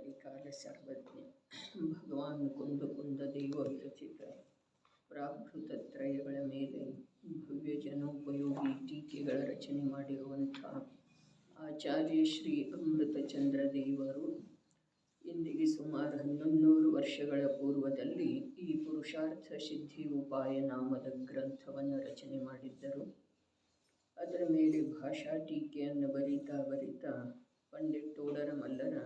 ಕಲಿಕಾಲ ಸರ್ವಜ್ಞ ಭಗವಾನ್ ಕುಂದ ದೇವ ವಿರಚಿತ ಪ್ರಾಕೃತತ್ರಯಗಳ ಮೇಲೆ ಭವ್ಯ ಜನೋಪಯೋಗಿ ಟೀಕೆಗಳ ರಚನೆ ಮಾಡಿರುವಂಥ ಆಚಾರ್ಯ ಶ್ರೀ ಅಮೃತಚಂದ್ರ ದೇವರು ಇಂದಿಗೆ ಸುಮಾರು 1100 ವರ್ಷಗಳ ಪೂರ್ವದಲ್ಲಿ ಈ ಪುರುಷಾರ್ಥ ಸಿದ್ಧಿ ಉಪಾಯ ನಾಮದ ಗ್ರಂಥವನ್ನು ರಚನೆ ಮಾಡಿದ್ದರು. ಅದರ ಮೇಲೆ ಭಾಷಾ ಟೀಕೆಯನ್ನು ಬರಿತಾ ಪಂಡಿತ್ ತೋಡರಮಲ್ಲರ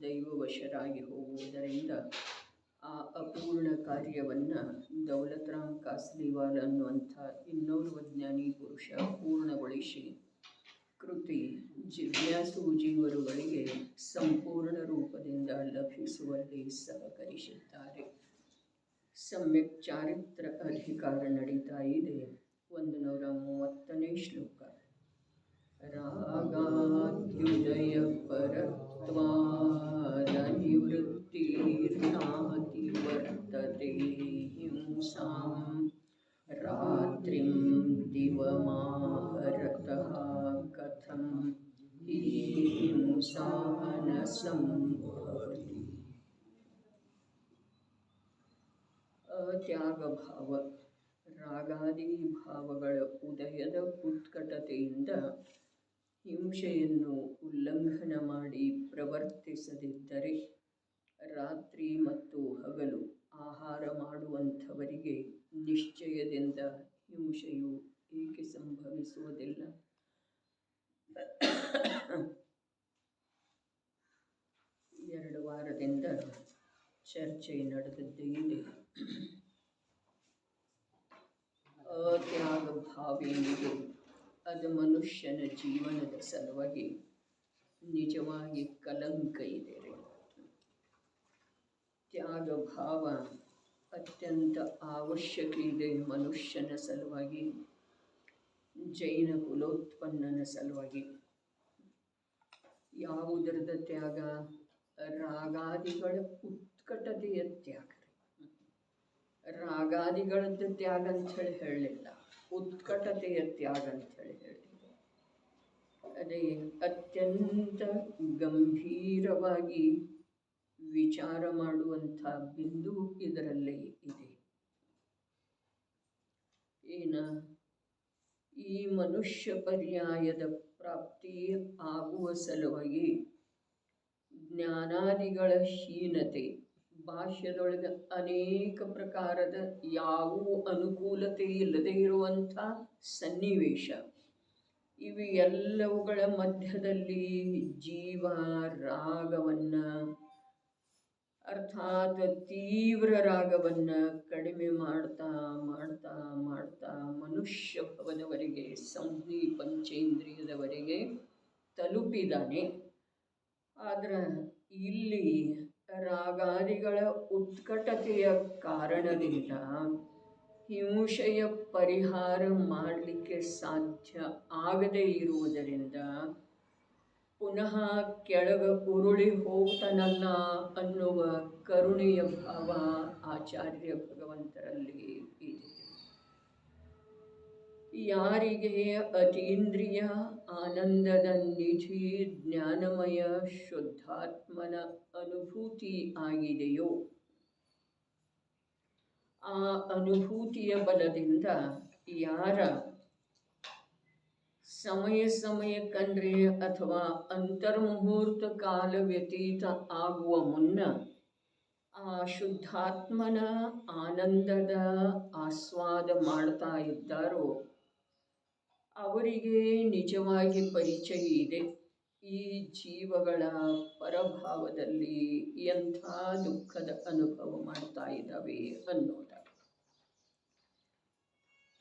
ದೈವವಶರಾಗಿ ಹೋಗುವುದರಿಂದ ಆ ಅಪೂರ್ಣ ಕಾರ್ಯವನ್ನು ದೌಲತರಾಮ್ ಕಾಸ್ಲಿವಾಲ್ ಅನ್ನುವಂಥ ಇನ್ನೋರ್ವ ಜ್ಞಾನಿ ಪುರುಷ ಪೂರ್ಣಗೊಳಿಸಿ ಕೃತಿ ಜಿಜ್ಞಾಸು ಜೀವರುಗಳಿಗೆ ಸಂಪೂರ್ಣ ರೂಪದಿಂದ ಲಭಿಸುವಲ್ಲಿ ಸಹಕರಿಸಿದ್ದಾರೆ. ಸಮ್ಯಕ್ ಚಾರಿತ್ರ ಅಧಿಕಾರ ನಡೀತಾ ಇದೆ. 130ನೇ ಶ್ಲೋಕ. ರಾಗಾದ್ಯುದಯ ಪರತ್ವಾದ ನಿವೃತ್ತಿರ್ನಾತಿ ವರ್ತತೆ ಹಿಂಸಾಂ ರಾತ್ರಿಂ ದಿವಮಾಹರತಃ ಕಥಂ ಹಿ ಹಿಂಸಾ ನ ಸಂಭವತಿ. ಅತ್ಯಾಗಭಾವ ರಾಗಾದಿ ಭಾವಗಳ ಉದಯದ ಉತ್ಕಟತೆಯಿಂದ ಹಿಂಸೆಯನ್ನು ಉಲ್ಲಂಘನ ಮಾಡಿ ಪ್ರವರ್ತಿಸದಿದ್ದರೆ ರಾತ್ರಿ ಮತ್ತು ಹಗಲು ಆಹಾರ ಮಾಡುವಂಥವರಿಗೆ ನಿಶ್ಚಯದಿಂದ ಹಿಂಸೆಯು ಏಕೆ ಸಂಭವಿಸುವುದಿಲ್ಲ? ಎರಡು ವಾರದಿಂದ ಚರ್ಚೆ ನಡೆದದ್ದೇ ಇದೆ. ಅತ್ಯಾಗ ಭಾವೇನಿದೆ ಅದು ಮನುಷ್ಯನ ಜೀವನದ ಸಲುವಾಗಿ ನಿಜವಾಗಿ ಕಲಂಕ ಇದೆ. ತ್ಯಾಗ ಭಾವ ಅತ್ಯಂತ ಅವಶ್ಯಕ ಇದೆ ಮನುಷ್ಯನ ಸಲುವಾಗಿ, ಜೈನ ಕುಲೋತ್ಪನ್ನನ ಸಲುವಾಗಿ. ಯಾವುದರದ ತ್ಯಾಗ? ರಾಗಾದಿಗಳ ಉತ್ಕಟತೆಯ ತ್ಯಾಗ. ರಾಗಾದಿಗಳದ್ದು ತ್ಯಾಗ ಅಂಥೇಳಿ ಹೇಳಲಿಲ್ಲ, ಉತ್ಕಟತೆಯ ತ್ಯಾಗ ಅಂಥೇಳಿ ಹೇಳಿದೆ. ಅದೇ ಅತ್ಯಂತ ಗಂಭೀರವಾಗಿ ವಿಚಾರ ಮಾಡುವಂಥ ಬಿಂದು ಇದರಲ್ಲೇ ಇದೆ. ಈ ಮನುಷ್ಯ ಪರ್ಯಾಯದ ಪ್ರಾಪ್ತಿ ಆಗುವ ಸಲುವಾಗಿ ಜ್ಞಾನಾದಿಗಳ ಹೀನತೆ, ಭಾಷ್ಯದೊಳಗೆ ಅನೇಕ ಪ್ರಕಾರದ ಯಾವುವು ಅನುಕೂಲತೆ ಇಲ್ಲದೆ ಇರುವಂಥ ಸನ್ನಿವೇಶ, ಇವು ಎಲ್ಲವುಗಳ ಮಧ್ಯದಲ್ಲಿ ಜೀವ ರಾಗವನ್ನು ಅರ್ಥಾತ್ ತೀವ್ರ ರಾಗವನ್ನು ಕಡಿಮೆ ಮಾಡ್ತಾ ಮಾಡ್ತಾ ಮಾಡ್ತಾ ಮನುಷ್ಯ ಭವದವರೆಗೆ, ಸಂಜ್ಞಿ ಪಂಚೇಂದ್ರಿಯದವರೆಗೆ ತಲುಪಿದಾನೆ. ಆದರೆ ಇಲ್ಲಿ ರಾಗಾದಿಗಳ ಉತ್ಕಟತೆಯ ಕಾರಣದಿಂದ ಹಿಂಸೆಯ ಪರಿಹಾರ ಮಾಡಲಿಕ್ಕೆ ಸಾಧ್ಯ ಆಗದೇ ಇರುವುದರಿಂದ ಪುನಃ ಕೆಳಗೆ ಉರುಳಿ ಹೋಗ್ತಾನಲ್ಲ ಅನ್ನುವ ಕರುಣೆಯ ಭಾವ ಆಚಾರ್ಯ ಭಗವಂತರಲ್ಲಿ ಇದೆ. ಯಾರಿಗೆ ಅತೀಂದ್ರಿಯ ಆನಂದದ ನಿಧಿ ಜ್ಞಾನಮಯ ಶುದ್ಧಾತ್ಮನ ಅನುಭೂತಿ ಆಗಿದೆಯೋ, ಆ ಅನುಭೂತಿಯ ಬಲದಿಂದ ಯಾರ ಸಮಯಕ್ಕಂದ್ರೆ ಅಥವಾ ಅಂತರ್ಮುಹೂರ್ತ ಕಾಲ ವ್ಯತೀತ ಆಗುವ ಮುನ್ನ ಆ ಶುದ್ಧಾತ್ಮನ ಆನಂದದ ಆಸ್ವಾದ ಮಾಡ್ತಾ ಇದ್ದಾರೋ ಅವರಿಗೆ ನಿಜವಾಗಿ ಪರಿಚಯ ಇದೆ ಈ ಜೀವಗಳ ಪರಭಾವದಲ್ಲಿ ಎಂಥ ದುಃಖದ ಅನುಭವ ಮಾಡ್ತಾ ಇದ್ದಾವೆ ಅನ್ನೋದ.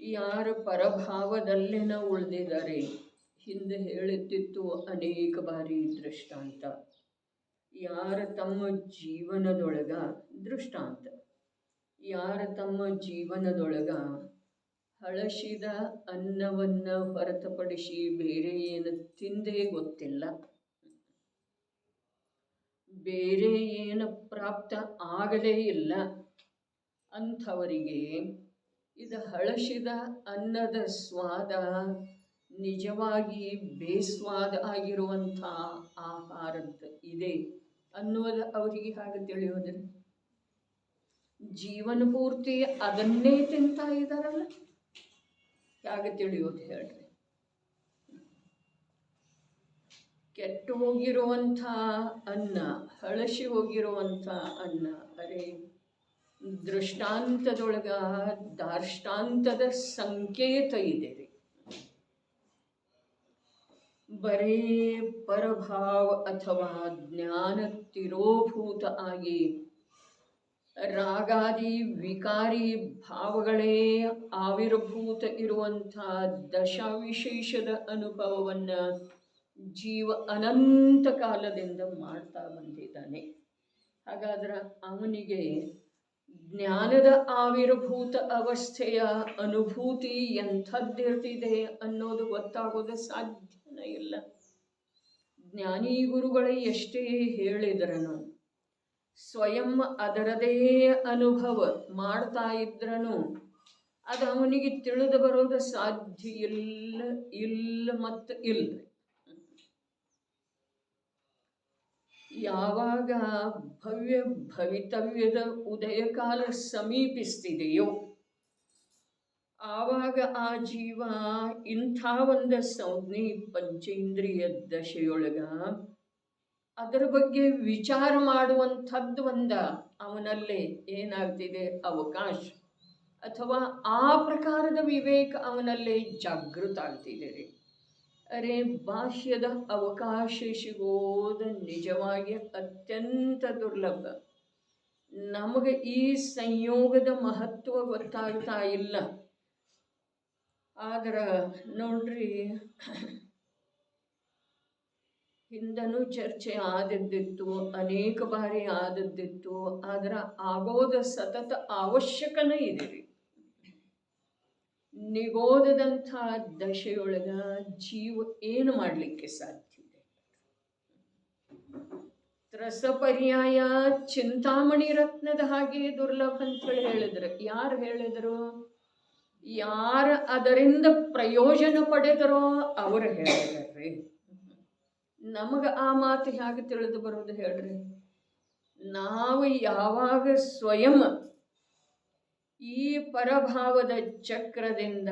ಯಾರ ಪರಭಾವದಲ್ಲೇನ ಉಳಿದಿದ್ದಾರೆ, ಹಿಂದೆ ಹೇಳಿದ್ದಿತ್ತು ಅನೇಕ ಬಾರಿ ದೃಷ್ಟಾಂತ. ಯಾರ ತಮ್ಮ ಜೀವನದೊಳಗ ದೃಷ್ಟಾಂತ, ಯಾರ ತಮ್ಮ ಜೀವನದೊಳಗ ಹಳಸಿದ ಅನ್ನವನ್ನು ಹೊರತುಪಡಿಸಿ ಬೇರೆ ಏನು ತಿಂದೇ ಗೊತ್ತಿಲ್ಲ, ಬೇರೆ ಏನು ಪ್ರಾಪ್ತ ಆಗದೇ ಇಲ್ಲ, ಅಂಥವರಿಗೆ ಇದು ಹಳಸಿದ ಅನ್ನದ ಸ್ವಾದ ನಿಜವಾಗಿ ಬೇಸ್ವಾದ ಆಗಿರುವಂಥ ಆಹಾರದ್ದು ಇದೆ ಅನ್ನೋದು ಅವರಿಗೆ ಹಾಗೆ ತಿಳಿಯೋದಿಲ್ಲ. ಜೀವನ ಪೂರ್ತಿ ಅದನ್ನೇ ತಿಂತಾ ಇದ್ದಾರಲ್ಲ, ಹೇಗೆ ತಿಳಿಯೋದು ಹೇಳ್ರಿ? ಕೆಟ್ಟು ಹೋಗಿರುವಂಥ ಅನ್ನ, ಹಳಸಿ ಹೋಗಿರುವಂಥ ಅನ್ನ, ಅರೆ ದೃಷ್ಟಾಂತದೊಳಗ ದಾರ್ಷ್ಟಾಂತದ ಸಂಕೇತ ಇದೆ ರೀ. ಬರೇ ಪರಭಾವ ಅಥವಾ ಜ್ಞಾನ ತಿರೋಭೂತ ಆಗಿ ರಾಗಾದಿ ವಿಕಾರಿ ಭಾವಗಳೇ ಆವಿರ್ಭೂತ ಇರುವಂಥ ದಶಾವಿಶೇಷದ ಅನುಭವವನ್ನು ಜೀವ ಅನಂತ ಕಾಲದಿಂದ ಮಾಡ್ತಾ ಬಂದಿದ್ದಾನೆ. ಹಾಗಾದ್ರೆ ಅವನಿಗೆ ಜ್ಞಾನದ ಆವಿರ್ಭೂತ ಅವಸ್ಥೆಯ ಅನುಭೂತಿ ಎಂಥದ್ದಿರ್ತಿದೆ ಅನ್ನೋದು ಗೊತ್ತಾಗೋದು ಸಾಧ್ಯನೇ ಇಲ್ಲ. ಜ್ಞಾನಿ ಗುರುಗಳೇ ಎಷ್ಟೇ ಹೇಳಿದ್ರನು, ಸ್ವಯಂ ಅದರದೇ ಅನುಭವ ಮಾಡ್ತಾ ಇದ್ರನು ಅದು ಅವನಿಗೆ ತಿಳಿದು ಬರೋದು ಸಾಧ್ಯ ಇಲ್ಲ ಮತ್ತು ಇಲ್ಲ. ಯಾವಾಗ ಭವ್ಯ ಭವಿತವ್ಯದ ಉದಯಕಾಲ ಸಮೀಪಿಸ್ತಿದೆಯೋ ಆವಾಗ ಆ ಜೀವ ಇಂಥ ಒಂದು ಸಂಜ್ಞೆ ಪಂಚೇಂದ್ರಿಯ ದಶೆಯೊಳಗ ಅದರ ಬಗ್ಗೆ ವಿಚಾರ ಮಾಡುವಂಥದ್ದು ಅವನಲ್ಲೇ ಏನಾಗ್ತಿದೆ ಅವಕಾಶ, ಅಥವಾ ಆ ಪ್ರಕಾರದ ವಿವೇಕ ಅವನಲ್ಲೇ ಜಾಗೃತ ಆಗ್ತಿದೆ ರೀ. ಅರೆ ಬಾಹ್ಯದ ಅವಕಾಶ ಸಿಗೋದು ನಿಜವಾಗಿ ಅತ್ಯಂತ ದುರ್ಲಭ. ನಮಗೆ ಈ ಸಂಯೋಗದ ಮಹತ್ವ ಗೊತ್ತಾಗ್ತಾ ಇಲ್ಲ. ಆದ್ರೆ ನೋಡ್ರಿ, ಹಿಂದನೂ ಚರ್ಚೆ ಆದದ್ದಿತ್ತು, ಅನೇಕ ಬಾರಿ ಆದದ್ದಿತ್ತು. ಆದ್ರೆ ಆಗೋದ ಸತತ ಅವಶ್ಯಕನೇ ಇದೆ ರೀ. ನಿಗೋದದಂಥ ದಶೆಯೊಳಗ ಜೀವ ಏನು ಮಾಡಲಿಕ್ಕೆ ಸಾಧ್ಯ ಇದೆ? ತ್ರಸಪರ್ಯಾಯ ಚಿಂತಾಮಣಿ ರತ್ನದ ಹಾಗೆ ದುರ್ಲಭ ಅಂತೇಳಿ ಹೇಳಿದ್ರು. ಯಾರು ಹೇಳಿದರು? ಯಾರು ಅದರಿಂದ ಪ್ರಯೋಜನ ಪಡೆದರೋ ಅವರು ಹೇಳಿದ್ರಿ. ನಮಗೆ ಆ ಮಾತು ಹೇಗೆ ತಿಳಿದು ಬರೋದು ಹೇಳ್ರಿ? ನಾವು ಯಾವಾಗ ಸ್ವಯಂ ಈ ಪರಭಾವದ ಚಕ್ರದಿಂದ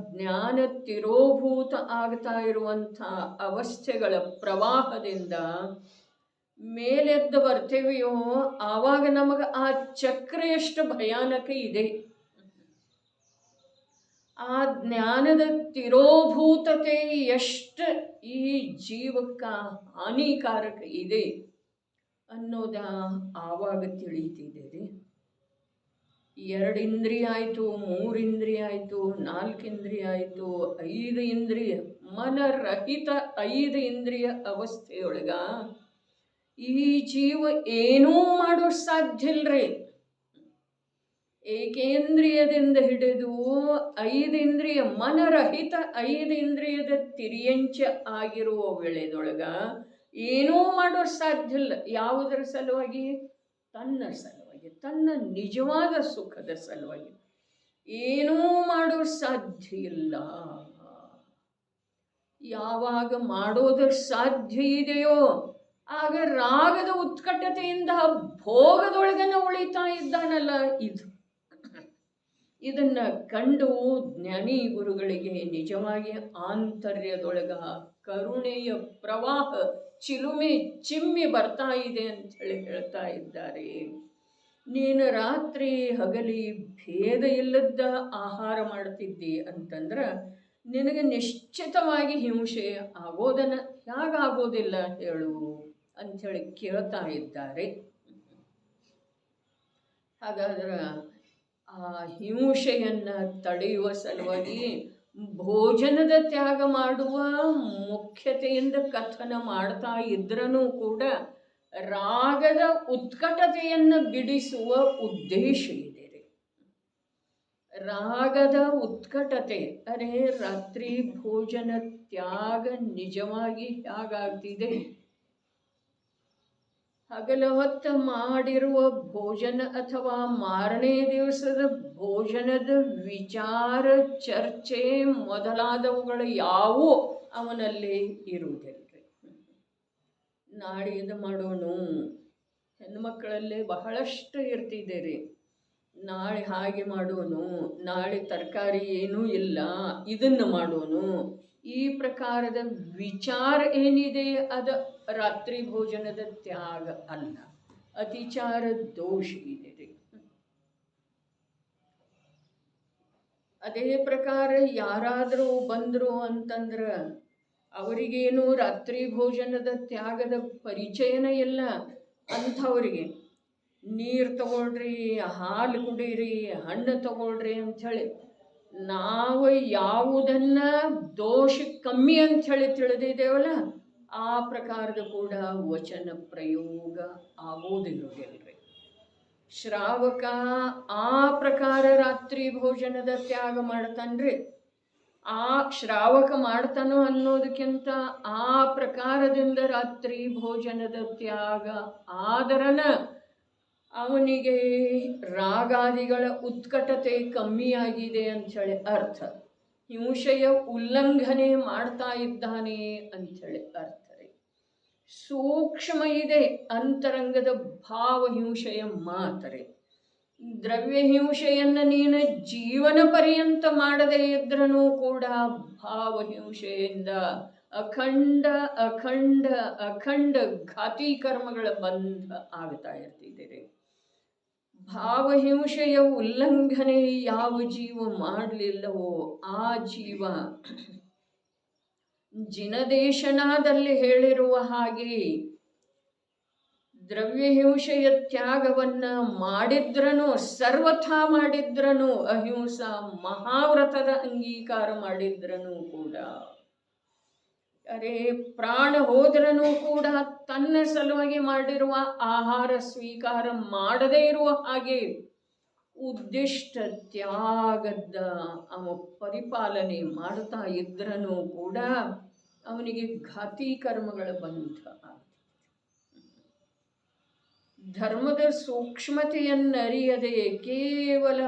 ಜ್ಞಾನ ತಿರೋಭೂತ ಆಗ್ತಾ ಇರುವಂಥ ಅವಸ್ಥೆಗಳ ಪ್ರವಾಹದಿಂದ ಮೇಲೆದ್ದು ಬರ್ತೇವೆಯೋ ಆವಾಗ ನಮಗೆ ಆ ಚಕ್ರ ಎಷ್ಟು ಭಯಾನಕ ಇದೆ, ಆ ಜ್ಞಾನದ ತಿರೋಭೂತತೆ ಎಷ್ಟು ಈ ಜೀವಕ್ಕ ಹಾನಿಕಾರಕ ಇದೆ ಅನ್ನೋದ ಆವಾಗ ತಿಳಿತಿದೆ ರೀ. 2 ಇಂದ್ರಿಯ ಆಯಿತು, 3 ಇಂದ್ರಿಯ ಆಯಿತು, 4 ಇಂದ್ರಿಯ ಆಯಿತು, 5 ಇಂದ್ರಿಯ, ಮನರಹಿತ 5 ಇಂದ್ರಿಯ ಅವಸ್ಥೆಯೊಳಗ ಈ ಜೀವ ಏನೂ ಮಾಡೋ ಸಾಧ್ಯ ಇಲ್ರಿ. ಏಕೇಂದ್ರಿಯದಿಂದ ಹಿಡಿದು 5 ಇಂದ್ರಿಯ, ಮನರಹಿತ 5 ಇಂದ್ರಿಯದ ತಿರಿಯಂಚ ಆಗಿರುವ ವೇಳೆದೊಳಗ ಏನೂ ಮಾಡೋ ಸಾಧ್ಯ ಇಲ್ಲ. ಯಾವುದರ ಸಲುವಾಗಿ? ತನ್ನ ಸಲುವಾಗಿ, ತನ್ನ ನಿಜವಾದ ಸುಖದ ಸಲುವಾಗಿ ಏನೂ ಮಾಡೋ ಸಾಧ್ಯ ಇಲ್ಲ. ಯಾವಾಗ ಮಾಡೋದರ ಸಾಧ್ಯ ಇದೆಯೋ ಆಗ ರಾಗದ ಉತ್ಕಟತೆಯಿಂದ ಭೋಗದೊಳಗನ ಉಳಿತಾ ಇದ್ದಾನಲ್ಲ. ಇದನ್ನ ಕಂಡು ಜ್ಞಾನಿ ಗುರುಗಳಿಗೆ ನಿಜವಾಗಿ ಆಂತರ್ಯದೊಳಗ ಕರುಣೆಯ ಪ್ರವಾಹ ಚಿಲುಮೆ ಚಿಮ್ಮಿ ಬರ್ತಾ ಇದೆ ಅಂತ ಹೇಳ್ತಾ ಇದ್ದಾರೆ. ನೀನು ರಾತ್ರಿ ಹಗಲಿ ಭೇದ ಇಲ್ಲದ ಆಹಾರ ಮಾಡ್ತಿದ್ದಿ ಅಂತಂದ್ರೆ ನಿನಗೆ ನಿಶ್ಚಿತವಾಗಿ ಹಿಂಸೆ ಆಗೋದನ್ನ ಹೇಗಾಗೋದಿಲ್ಲ ಹೇಳು ಅಂಥೇಳಿ ಕೇಳ್ತಾ ಇದ್ದಾರೆ. ಹಾಗಾದ್ರೆ ಆ ಹಿಂಸೆಯನ್ನು ತಡೆಯುವ ಸಲುವಾಗಿ ಭೋಜನದ ತ್ಯಾಗ ಮಾಡುವ ಮುಖ್ಯತೆಯಿಂದ ಕಥನ ಮಾಡ್ತಾ ಇದ್ರೂ ಕೂಡ ರಾಗದ ಉತ್ಕಟತೆಯನ್ನು ಬಿಡಿಸುವ ಉದ್ದೇಶ ಇದೆ ರೀ. ರಾಗದ ಉತ್ಕಟತೆ, ಅರೆ ರಾತ್ರಿ ಭೋಜನ ತ್ಯಾಗ ನಿಜವಾಗಿ ಹೇಗಾಗ್ತಿದೆ? ಹಗಲ ಹೊತ್ತು ಮಾಡಿರುವ ಭೋಜನ ಅಥವಾ ಮಾರನೇ ದಿವಸದ ಭೋಜನದ ವಿಚಾರ ಚರ್ಚೆ ಮೊದಲಾದವುಗಳು ಯಾವುವು ಅವನಲ್ಲಿ ಇರುವುದಿಲ್ಲ. ನಾಳೆ ಇದು ಮಾಡೋಣ, ಹೆಣ್ಮಕ್ಕಳಲ್ಲೇ ಬಹಳಷ್ಟು ಇರ್ತಿದೆ ರೀ. ನಾಳೆ ಹಾಗೆ ಮಾಡೋನು, ನಾಳೆ ತರಕಾರಿ ಏನೂ ಇಲ್ಲ, ಇದನ್ನು ಮಾಡೋನು, ಈ ಪ್ರಕಾರದ ವಿಚಾರ ಏನಿದೆ ಅದು ರಾತ್ರಿ ಭೋಜನದ ತ್ಯಾಗ ಅಲ್ಲ, ಅತಿಚಾರ ದೋಷ ಇದೆ ರೀ. ಅದೇ ಪ್ರಕಾರ ಯಾರಾದರೂ ಬಂದರು ಅಂತಂದ್ರೆ ಅವರಿಗೇನು ರಾತ್ರಿ ಭೋಜನದ ತ್ಯಾಗದ ಪರಿಚಯನ ಇಲ್ಲ. ಅಂಥವ್ರಿಗೆ ನೀರು ತಗೊಳ್ರಿ, ಹಾಲು ಕುಡೀರಿ, ಹಣ್ಣು ತಗೊಳ್ರಿ ಅಂಥೇಳಿ ನಾವು ಯಾವುದನ್ನ ದೋಷ ಕಮ್ಮಿ ಅಂಥೇಳಿ ತಿಳಿದಿದ್ದೇವಲ್ಲ ಆ ಪ್ರಕಾರದ ಕೂಡ ವಚನ ಪ್ರಯೋಗ ಆಗೋದಿರೋದಿಲ್ಲ ರೀ. ಶ್ರಾವಕ ಆ ಪ್ರಕಾರ ರಾತ್ರಿ ಭೋಜನದ ತ್ಯಾಗ ಮಾಡ್ತಾನ್ರಿ. ಆ ಶ್ರಾವಕ ಮಾಡ್ತಾನೋ ಅನ್ನೋದಕ್ಕಿಂತ ಆ ಪ್ರಕಾರದಿಂದ ರಾತ್ರಿ ಭೋಜನದ ತ್ಯಾಗ ಆದರನ ಅವನಿಗೆ ರಾಗಾದಿಗಳ ಉತ್ಕಟತೆ ಕಮ್ಮಿಯಾಗಿದೆ ಅಂಥೇಳಿ ಅರ್ಥ. ಹಿಂಸೆಯ ಉಲ್ಲಂಘನೆ ಮಾಡ್ತಾ ಇದ್ದಾನೆ ಅಂಥೇಳಿ ಅರ್ಥ ರೀ. ಸೂಕ್ಷ್ಮ ಇದೆ ಅಂತರಂಗದ ಭಾವ ಹಿಂಸೆಯ ಮಾತರೆ. ದ್ರವ್ಯ ಹಿಂಸೆಯನ್ನು ನೀನು ಜೀವನ ಪರ್ಯಂತ ಮಾಡದೇ ಇದ್ರೂ ಕೂಡ ಭಾವ ಹಿಂಸೆಯಿಂದ ಅಖಂಡ ಅಖಂಡ ಅಖಂಡ ಘಾತಿ ಕರ್ಮಗಳ ಬಂಧ ಆಗ್ತಾ ಇರ್ತಿದ್ದೀರಿ. ಭಾವಹಿಂಸೆಯ ಉಲ್ಲಂಘನೆ ಯಾವ ಜೀವ ಮಾಡಲಿಲ್ಲವೋ ಆ ಜೀವ ಜಿನದೇಶನಾದಲ್ಲಿ ಹೇಳಿರುವ ಹಾಗೆ ದ್ರವ್ಯಹಿಂಸೆಯ ತ್ಯಾಗವನ್ನ ಮಾಡಿದ್ರನು, ಸರ್ವಥಾ ಮಾಡಿದ್ರನು, ಅಹಿಂಸಾ ಮಹಾವ್ರತದ ಅಂಗೀಕಾರ ಮಾಡಿದ್ರನು ಕೂಡ, ಅರೆ ಪ್ರಾಣ ಹೋದ್ರನು ಕೂಡ ತನ್ನ ಸಲುವಾಗಿ ಮಾಡಿರುವ ಆಹಾರ ಸ್ವೀಕಾರ ಮಾಡದೇ ಇರುವ ಹಾಗೆ ಉದ್ದಿಷ್ಟ ತ್ಯಾಗದ ಅವ ಪರಿಪಾಲನೆ ಮಾಡ್ತಾ ಇದ್ರನು ಕೂಡ ಅವನಿಗೆ ಘಾತಿ ಕರ್ಮಗಳ ಬಂಧ. ಧರ್ಮದ ಸೂಕ್ಷ್ಮತೆಯನ್ನರಿಯದೆ ಕೇವಲ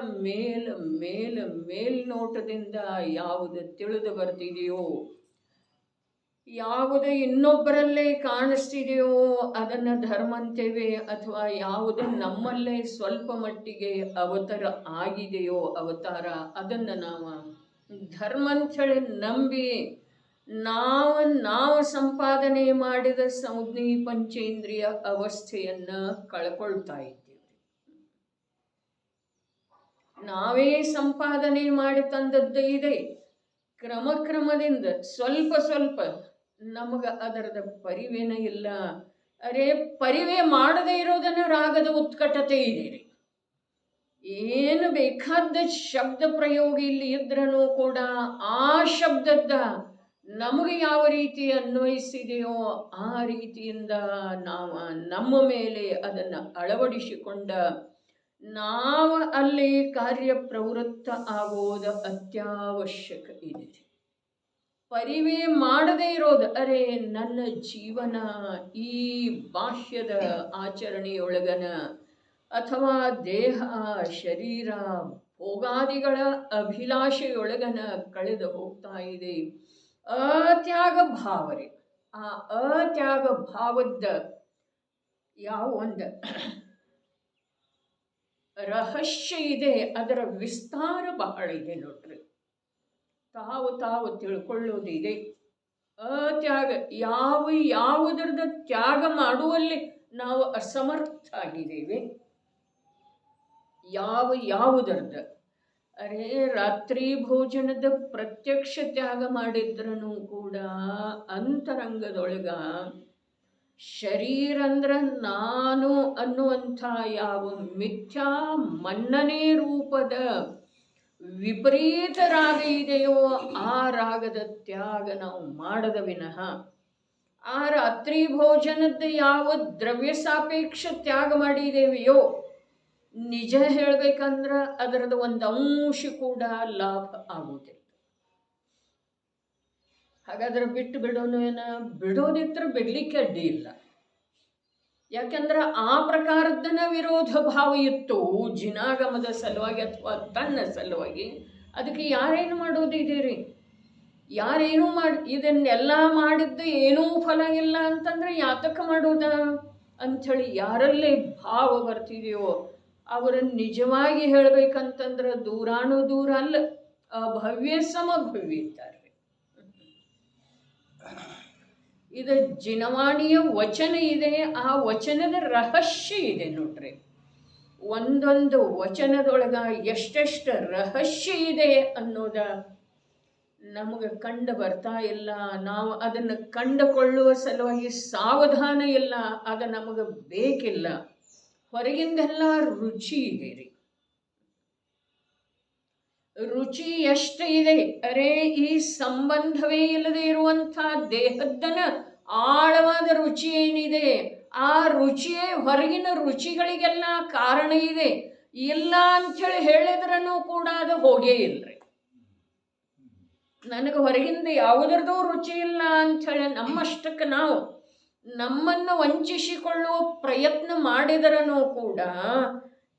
ಮೇಲ್ನೋಟದಿಂದ ಯಾವುದು ತಿಳಿದು ಬರ್ತಿದೆಯೋ, ಯಾವುದು ಇನ್ನೊಬ್ಬರಲ್ಲೇ ಕಾಣಿಸ್ತಿದೆಯೋ ಅದನ್ನು ಧರ್ಮ ಅಂತೇವೆ, ಅಥವಾ ಯಾವುದು ನಮ್ಮಲ್ಲೇ ಸ್ವಲ್ಪ ಮಟ್ಟಿಗೆ ಅವತಾರ ಆಗಿದೆಯೋ ಅವತಾರ ಅದನ್ನು ನಾವು ಧರ್ಮ ಅಂಥೇಳಿ ನಂಬಿ ನಾವು ಸಂಪಾದನೆ ಮಾಡಿದ ಸಂಜ್ಞೆ ಪಂಚೇಂದ್ರಿಯ ಅವಸ್ಥೆಯನ್ನು ಕಳ್ಕೊಳ್ತಾ ಇದ್ದೇವೆ. ನಾವೇ ಸಂಪಾದನೆ ಮಾಡಿ ತಂದದ್ದು ಇದೆ. ಕ್ರಮದಿಂದ ಸ್ವಲ್ಪ ನಮಗೆ ಅದರದ ಪರಿವೇನ ಇಲ್ಲ. ಅರೆ ಪರಿವೇ ಮಾಡದೇ ಇರೋದನ್ನು ರಾಗದ ಉತ್ಕಟತೆ ಇದೆ ರೀ. ಏನು ಬೇಕಾದ ಶಬ್ದ ಪ್ರಯೋಗ ಇಲ್ಲಿ ಇದ್ರೂ ಕೂಡ ಆ ಶಬ್ದದ ನಮಗೆ ಯಾವ ರೀತಿ ಅನ್ವಯಿಸಿದೆಯೋ ಆ ರೀತಿಯಿಂದ ನಾವು ನಮ್ಮ ಮೇಲೆ ಅದನ್ನು ಅಳವಡಿಸಿಕೊಂಡ ನಾವು ಅಲ್ಲಿ ಕಾರ್ಯಪ್ರವೃತ್ತ ಆಗೋದು ಅತ್ಯವಶ್ಯಕ ಇದೆ. ಪರಿವೇ ಮಾಡದೇ ಇರೋದು, ಅರೆ ನನ್ನ ಜೀವನ ಈ ಬಾಹ್ಯದ ಆಚರಣೆಯೊಳಗನ ಅಥವಾ ದೇಹ ಶರೀರ ಭೋಗಾದಿಗಳ ಅಭಿಲಾಷೆಯೊಳಗನ ಕಳೆದು ಹೋಗ್ತಾ ಇದೆ. ಅತ್ಯಾಗ ಭಾವ ರೀ. ಆ ಅತ್ಯಾಗ ಭಾವದ ಯಾವ ಒಂದು ರಹಸ್ಯ ಇದೆ, ಅದರ ವಿಸ್ತಾರ ಬಹಳ ಇದೆ ನೋಡ್ರಿ. ತಾವು ತಿಳ್ಕೊಳ್ಳೋದಿದೆ. ಅತ್ಯಾಗ ಯಾವುದರದ ತ್ಯಾಗ ಮಾಡುವಲ್ಲಿ ನಾವು ಅಸಮರ್ಥ ಆಗಿದ್ದೇವೆ. ಯಾವುದರದ ಅರೆ ರಾತ್ರಿ ಭೋಜನದ ಪ್ರತ್ಯಕ್ಷ ತ್ಯಾಗ ಮಾಡಿದ್ರೂ ಕೂಡ ಅಂತರಂಗದೊಳಗ ಶರೀರ ಅಂದ್ರೆ ನಾನು ಅನ್ನುವಂಥ ಯಾವ ಮಿಥ್ಯಾ ಮನ್ನನೆ ರೂಪದ ವಿಪರೀತ ರಾಗ ಇದೆಯೋ ಆ ರಾಗದ ತ್ಯಾಗ ನಾವು ಮಾಡದ ವಿನಃ ಆ ರಾತ್ರಿ ಭೋಜನದ ಯಾವ ದ್ರವ್ಯ ಸಾಪೇಕ್ಷ ತ್ಯಾಗ ಮಾಡಿದ್ದೇವೆಯೋ ನಿಜ ಹೇಳ್ಬೇಕಂದ್ರೆ ಅದರದ ಒಂದು ಅಂಶ ಕೂಡ ಲಾಭ ಆಗುವುದಿಲ್ಲ. ಹಾಗಾದ್ರೆ ಬಿಟ್ಟು ಬಿಡೋನು ಬಿಡೋದಿದ್ರೆ ಬಿಡ್ಲಿಕ್ಕೆ ಅಡ್ಡಿ ಇಲ್ಲ. ಯಾಕೆಂದ್ರೆ ಆ ಪ್ರಕಾರದನ ವಿರೋಧ ಭಾವ ಇತ್ತು ಜಿನಾಗಮದ ಸಲುವಾಗಿ ಅಥವಾ ತನ್ನ ಸಲುವಾಗಿ. ಅದಕ್ಕೆ ಯಾರೇನು ಮಾಡೋದಿದ್ದೀರಿ, ಯಾರೇನು ಇದನ್ನೆಲ್ಲ ಮಾಡಿದ್ದು ಏನೂ ಫಲ ಇಲ್ಲ ಅಂತಂದ್ರೆ ಯಾತಕ್ಕೆ ಮಾಡೋದ ಅಂಥೇಳಿ ಯಾರಲ್ಲೇ ಭಾವ ಬರ್ತಿದೆಯೋ ಅವರನ್ನು ನಿಜವಾಗಿ ಹೇಳಬೇಕಂತಂದ್ರೆ ದೂರಾಣು ದೂರ ಅಲ್ಲ, ಭವ್ಯ ಸಮಭವ್ಯ ಇದ್ದಾರೆ. ಇದು ಜಿನವಾಣಿಯ ವಚನ ಇದೆ, ಆ ವಚನದ ರಹಸ್ಯ ಇದೆ ನೋಡ್ರಿ. ಒಂದೊಂದು ವಚನದೊಳಗ ಎಷ್ಟೆಷ್ಟು ರಹಸ್ಯ ಇದೆ ಅನ್ನೋದ ನಮಗೆ ಕಂಡು ಬರ್ತಾ ಇಲ್ಲ. ನಾವು ಅದನ್ನು ಕಂಡುಕೊಳ್ಳುವ ಸಲುವಾಗಿ ಸಾವಧಾನ ಇಲ್ಲ, ಅದು ನಮಗೆ ಬೇಕಿಲ್ಲ. ಹೊರಗಿಂದೆಲ್ಲ ರುಚಿ ಇದೆ ರೀ. ರುಚಿ ಎಷ್ಟು ಇದೆ, ಅರೇ ಈ ಸಂಬಂಧವೇ ಇಲ್ಲದೆ ಇರುವಂಥ ದೇಹದ್ದನ ಆಳವಾದ ರುಚಿ ಏನಿದೆ, ಆ ರುಚಿಯೇ ಹೊರಗಿನ ರುಚಿಗಳಿಗೆಲ್ಲ ಕಾರಣ ಇದೆ. ಇಲ್ಲ ಅಂಥೇಳಿ ಹೇಳಿದ್ರೂ ಕೂಡ ಅದು ಹೋಗೇ ಇಲ್ಲರಿ. ನನಗೆ ಹೊರಗಿಂದ ಯಾವುದರದೂ ರುಚಿ ಇಲ್ಲ ಅಂಥೇಳಿ ನಮ್ಮಷ್ಟಕ್ಕೆ ನಾವು ನಮ್ಮನ್ನು ವಂಚಿಸಿಕೊಳ್ಳುವ ಪ್ರಯತ್ನ ಮಾಡಿದರನೂ ಕೂಡ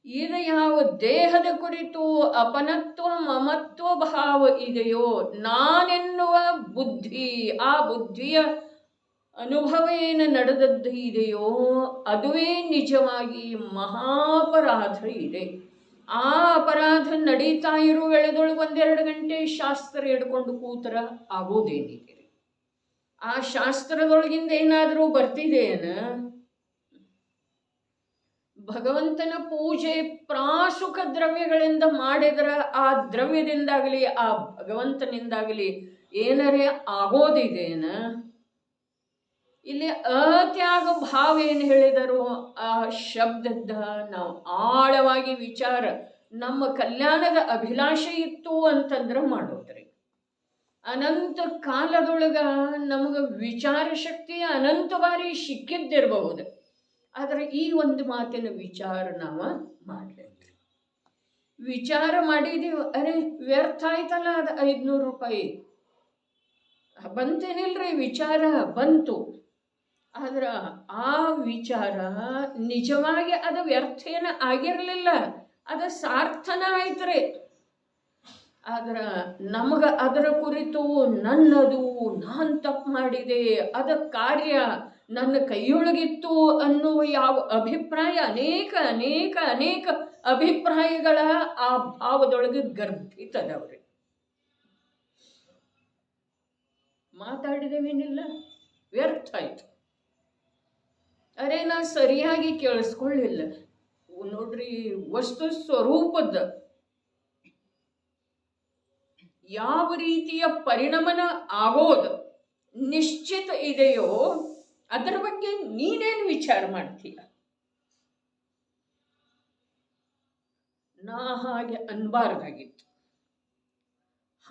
ಇದು ಯಾವ ದೇಹದ ಕುರಿತು ಅಪನತ್ವ ಮಮತ್ವ ಭಾವ ಇದೆಯೋ, ನಾನೆನ್ನುವ ಬುದ್ಧಿ, ಆ ಬುದ್ಧಿಯ ಅನುಭವ ಏನು ನಡೆದದ್ದು ಇದೆಯೋ ಅದುವೇ ನಿಜವಾಗಿ ಮಹಾಪರಾಧ ಇದೆ. ಆ ಅಪರಾಧ ನಡೀತಾ ಇರೋ ವೇಳೆದೊಳಗೆ 1-2 ಗಂಟೆ ಶಾಸ್ತ್ರ ಹಿಡ್ಕೊಂಡು ಕೂತರ ಆಗೋದೇನಿದೆ. ಆ ಶಾಸ್ತ್ರದೊಳಗಿಂದ ಏನಾದರೂ ಬರ್ತಿದೆಯೇನ? ಭಗವಂತನ ಪೂಜೆ ಪ್ರಾಸುಖ ದ್ರವ್ಯಗಳಿಂದ ಮಾಡಿದ್ರ ಆ ದ್ರವ್ಯದಿಂದಾಗಲಿ ಆ ಭಗವಂತನಿಂದಾಗಲಿ ಏನರೇ ಆಗೋದಿದೇನ? ಇಲ್ಲಿ ಅತ್ಯಾಗ ಭಾವ ಏನು ಹೇಳಿದರು, ಆ ಶಬ್ದದ ನಾವು ಆಳವಾಗಿ ವಿಚಾರ ನಮ್ಮ ಕಲ್ಯಾಣದ ಅಭಿಲಾಷೆ ಇತ್ತು ಅಂತಂದ್ರೆ ಮಾಡೋದ್ರಿ. ಅನಂತ ಕಾಲದೊಳಗ ನಮಗೆ ವಿಚಾರ ಶಕ್ತಿ ಅನಂತ ಬಾರಿ ಸಿಕ್ಕಿದ್ದಿರಬಹುದು, ಆದರೆ ಈ ಒಂದು ಮಾತಿನ ವಿಚಾರ ನಾವು ಮಾಡಲೇನ್ರಿ. ವಿಚಾರ ಮಾಡಿದೀವಿ, ಅರೆ ವ್ಯರ್ಥ ಆಯ್ತಲ್ಲ, ಅದು 500 ರೂಪಾಯಿ ಬಂತೇನಿಲ್ರಿ, ವಿಚಾರ ಬಂತು. ಆದ್ರೆ ಆ ವಿಚಾರ ನಿಜವಾಗಿ ಅದು ವ್ಯರ್ಥೇನ ಆಗಿರಲಿಲ್ಲ, ಅದು ಸಾರ್ಥನ ಆಯ್ತ್ರಿ. ಆದ್ರೆ ನಮಗೆ ಅದರ ಕುರಿತು ನನ್ನದು, ನಾನು ತಪ್ಪು ಮಾಡಿದೆ, ಅದ ಕಾರ್ಯ ನನ್ನ ಕೈಯೊಳಗಿತ್ತು ಅನ್ನುವ ಯಾವ ಅಭಿಪ್ರಾಯ, ಅನೇಕ ಅನೇಕ ಅನೇಕ ಅಭಿಪ್ರಾಯಗಳ ಆ ಭಾವದೊಳಗೆ ಗರ್ಭಿತದವ್ರಿ. ಮಾತಾಡಿದೇವೇನಿಲ್ಲ, ವ್ಯರ್ಥ ಆಯ್ತು. ಅರೆ ನಾ ಸರಿಯಾಗಿ ಕೇಳಿಸ್ಕೊಳ್ಳಿಲ್ಲ. ನೋಡ್ರಿ, ವಸ್ತು ಸ್ವರೂಪದ ಯಾವ ರೀತಿಯ ಪರಿಣಾಮನ ಆಗೋದು ನಿಶ್ಚಿತ ಇದೆಯೋ ಅದರ ಬಗ್ಗೆ ನೀನೇನು ವಿಚಾರ ಮಾಡ್ತೀಯ? ನಾ ಹಾಗೆ ಅನ್ಬಾರ್ದಾಗಿತ್ತು.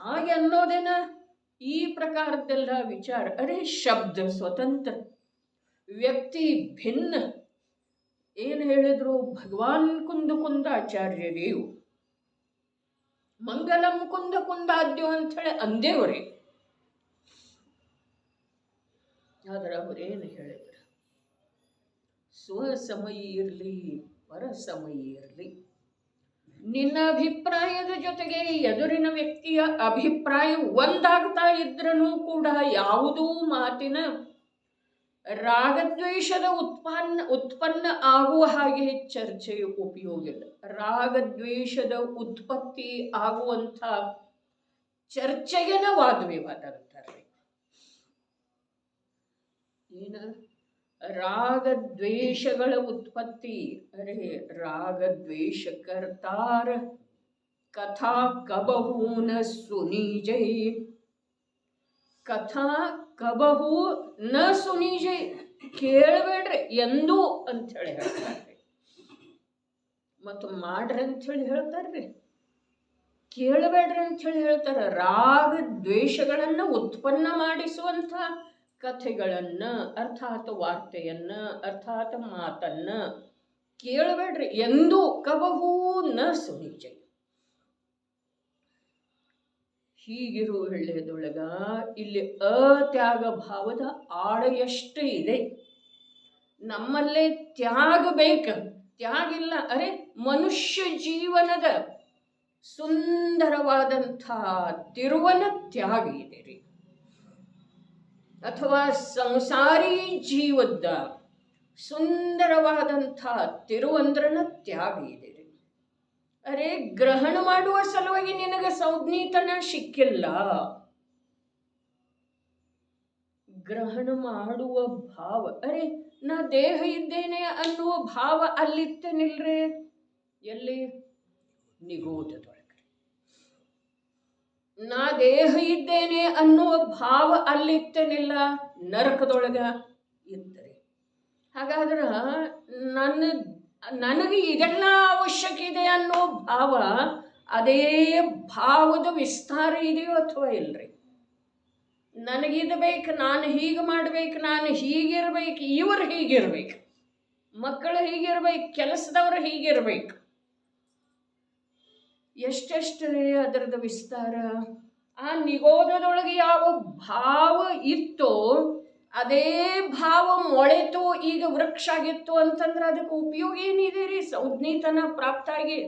ಹಾಗೆ ಅನ್ನೋದೇನ ಈ ಪ್ರಕಾರದ್ದೆಲ್ಲ ವಿಚಾರ. ಅರೆ ಶಬ್ದ ಸ್ವತಂತ್ರ, ವ್ಯಕ್ತಿ ಭಿನ್ನ. ಏನು ಹೇಳಿದ್ರು ಭಗವಾನ್ ಕುಂದಾಚಾರ್ಯರೇವು ಮಂಗಲಂ ಕುಂದಾದ್ಯೋ ಅಂಥೇಳಿ ಅಂದೇವ್ರಿ. ಆದ್ರೆ ಅವರೇನು ಹೇಳಿದ್ರು, ಸ್ವಸಮಯಿ ಇರಲಿ ಪರಸಮಯಿ ಇರಲಿ, ನಿನ್ನ ಅಭಿಪ್ರಾಯದ ಜೊತೆಗೆ ಎದುರಿನ ವ್ಯಕ್ತಿಯ ಅಭಿಪ್ರಾಯ ಒಂದಾಗ್ತಾ ಇದ್ರೂ ಕೂಡ ಯಾವುದೂ ಮಾತಿನ ರಾಗದ್ವೇಷದ ಉತ್ಪನ್ನ ಆಗುವ ಹಾಗೆ ಚರ್ಚೆಯ ಉಪಯೋಗ ಇಲ್ಲ. ರಾಗದ್ವೇಷದ ಉತ್ಪತ್ತಿ ಆಗುವಂಥ ಚರ್ಚೆಗೆನ ವಾದ ವಿವಾದ ಅಂತಾರೆ. ಏನ ರಾಗದ್ವೇಷಗಳ ಉತ್ಪತ್ತಿ? ಅರೆ ರಾಗದ್ವೇಷಕರ್ತಾರ ಕಥಾ ಕಬಹೂನ ಸುನೀಜೈ, ಕಥಾ ಕಬಹು ನ ಸುನೀಜೈ, ಕೇಳಬೇಡ್ರಿ ಎಂದೂ ಅಂಥೇಳಿ ಹೇಳ್ತಾರ್ರಿ. ಮತ್ತು ಮಾಡ್ರಿ ಅಂಥೇಳಿ ಹೇಳ್ತಾರ್ರಿ, ಕೇಳಬೇಡ್ರಿ ಅಂಥೇಳಿ ಹೇಳ್ತಾರ. ರಾಗ ದ್ವೇಷಗಳನ್ನು ಉತ್ಪನ್ನ ಮಾಡಿಸುವಂಥ ಕಥೆಗಳನ್ನು ಅರ್ಥಾತ್ ವಾರ್ತೆಯನ್ನ ಅರ್ಥಾತ್ ಮಾತನ್ನ ಕೇಳಬೇಡ್ರಿ ಎಂದೂ. ಕಬಹೂ ನ ಸುನೀಜೈ. ಹೀಗಿರುವ ವೇಳೆಯದೊಳಗ ಇಲ್ಲಿ ಅತ್ಯಾಗ ಭಾವದ ಆಳ ಎಷ್ಟು ಇದೆ. ನಮ್ಮಲ್ಲೇ ತ್ಯಾಗ ಬೇಕ, ತ್ಯಾಗಿಲ್ಲ. ಅರೆ ಮನುಷ್ಯ ಜೀವನದ ಸುಂದರವಾದಂಥ ತಿರುವನ ತ್ಯಾಗ ಇದೆ ರೀ. ಅಥವಾ ಸಂಸಾರಿ ಜೀವದ ಸುಂದರವಾದಂಥ ತಿರುವಂದ್ರನ ತ್ಯಾಗ ಇದೆ. ಅರೆ ಗ್ರಹಣ ಮಾಡುವ ಸಲುವಾಗಿ ನಿನಗೆ ಸಂಜ್ಞೀತನ ಸಿಕ್ಕಿಲ್ಲ. ಗ್ರಹಣ ಮಾಡುವ ಭಾವ, ಅರೆ ನಾ ದೇಹ ಇದ್ದೇನೆ ಅನ್ನುವ ಭಾವ ಅಲ್ಲಿತ್ತೇನಿಲ್ರಿ. ಎಲ್ಲಿ? ನಿಗೋಧದೊಳಗೆ. ನಾ ದೇಹ ಇದ್ದೇನೆ ಅನ್ನುವ ಭಾವ ಅಲ್ಲಿತ್ತೇನಿಲ್ಲ, ನರಕದೊಳಗ ಇದ್ದರೆ. ಹಾಗಾದ್ರೆ ನನಗೆ ಇದೆಲ್ಲ ಅವಶ್ಯಕ ಇದೆ ಅನ್ನೋ ಭಾವ, ಅದೇ ಭಾವದ ವಿಸ್ತಾರ ಇದೆಯೋ ಅಥವಾ ಇಲ್ರಿ? ನನಗಿದು ಬೇಕು, ನಾನು ಹೀಗೆ ಮಾಡ್ಬೇಕು, ನಾನು ಹೀಗಿರ್ಬೇಕು, ಇವರು ಹೀಗಿರ್ಬೇಕು, ಮಕ್ಕಳು ಹೀಗಿರ್ಬೇಕು, ಕೆಲಸದವರು ಹೀಗಿರ್ಬೇಕು. ಎಷ್ಟೆಷ್ಟು ಅದರದ ವಿಸ್ತಾರ. ಆ ನಿಗೋಧದೊಳಗೆ ಯಾವ ಭಾವ ಇತ್ತೋ ಅದೇ ಭಾವ ಮೊಳೆತು ಈಗ ವೃಕ್ಷ ಆಗಿತ್ತು ಅಂತಂದ್ರೆ ಅದಕ್ಕೆ ಉಪಯೋಗ ಏನಿದೆ ರೀ? ಸಂಜ್ಞೀತನ ಪ್ರಾಪ್ತ ಆಗಿ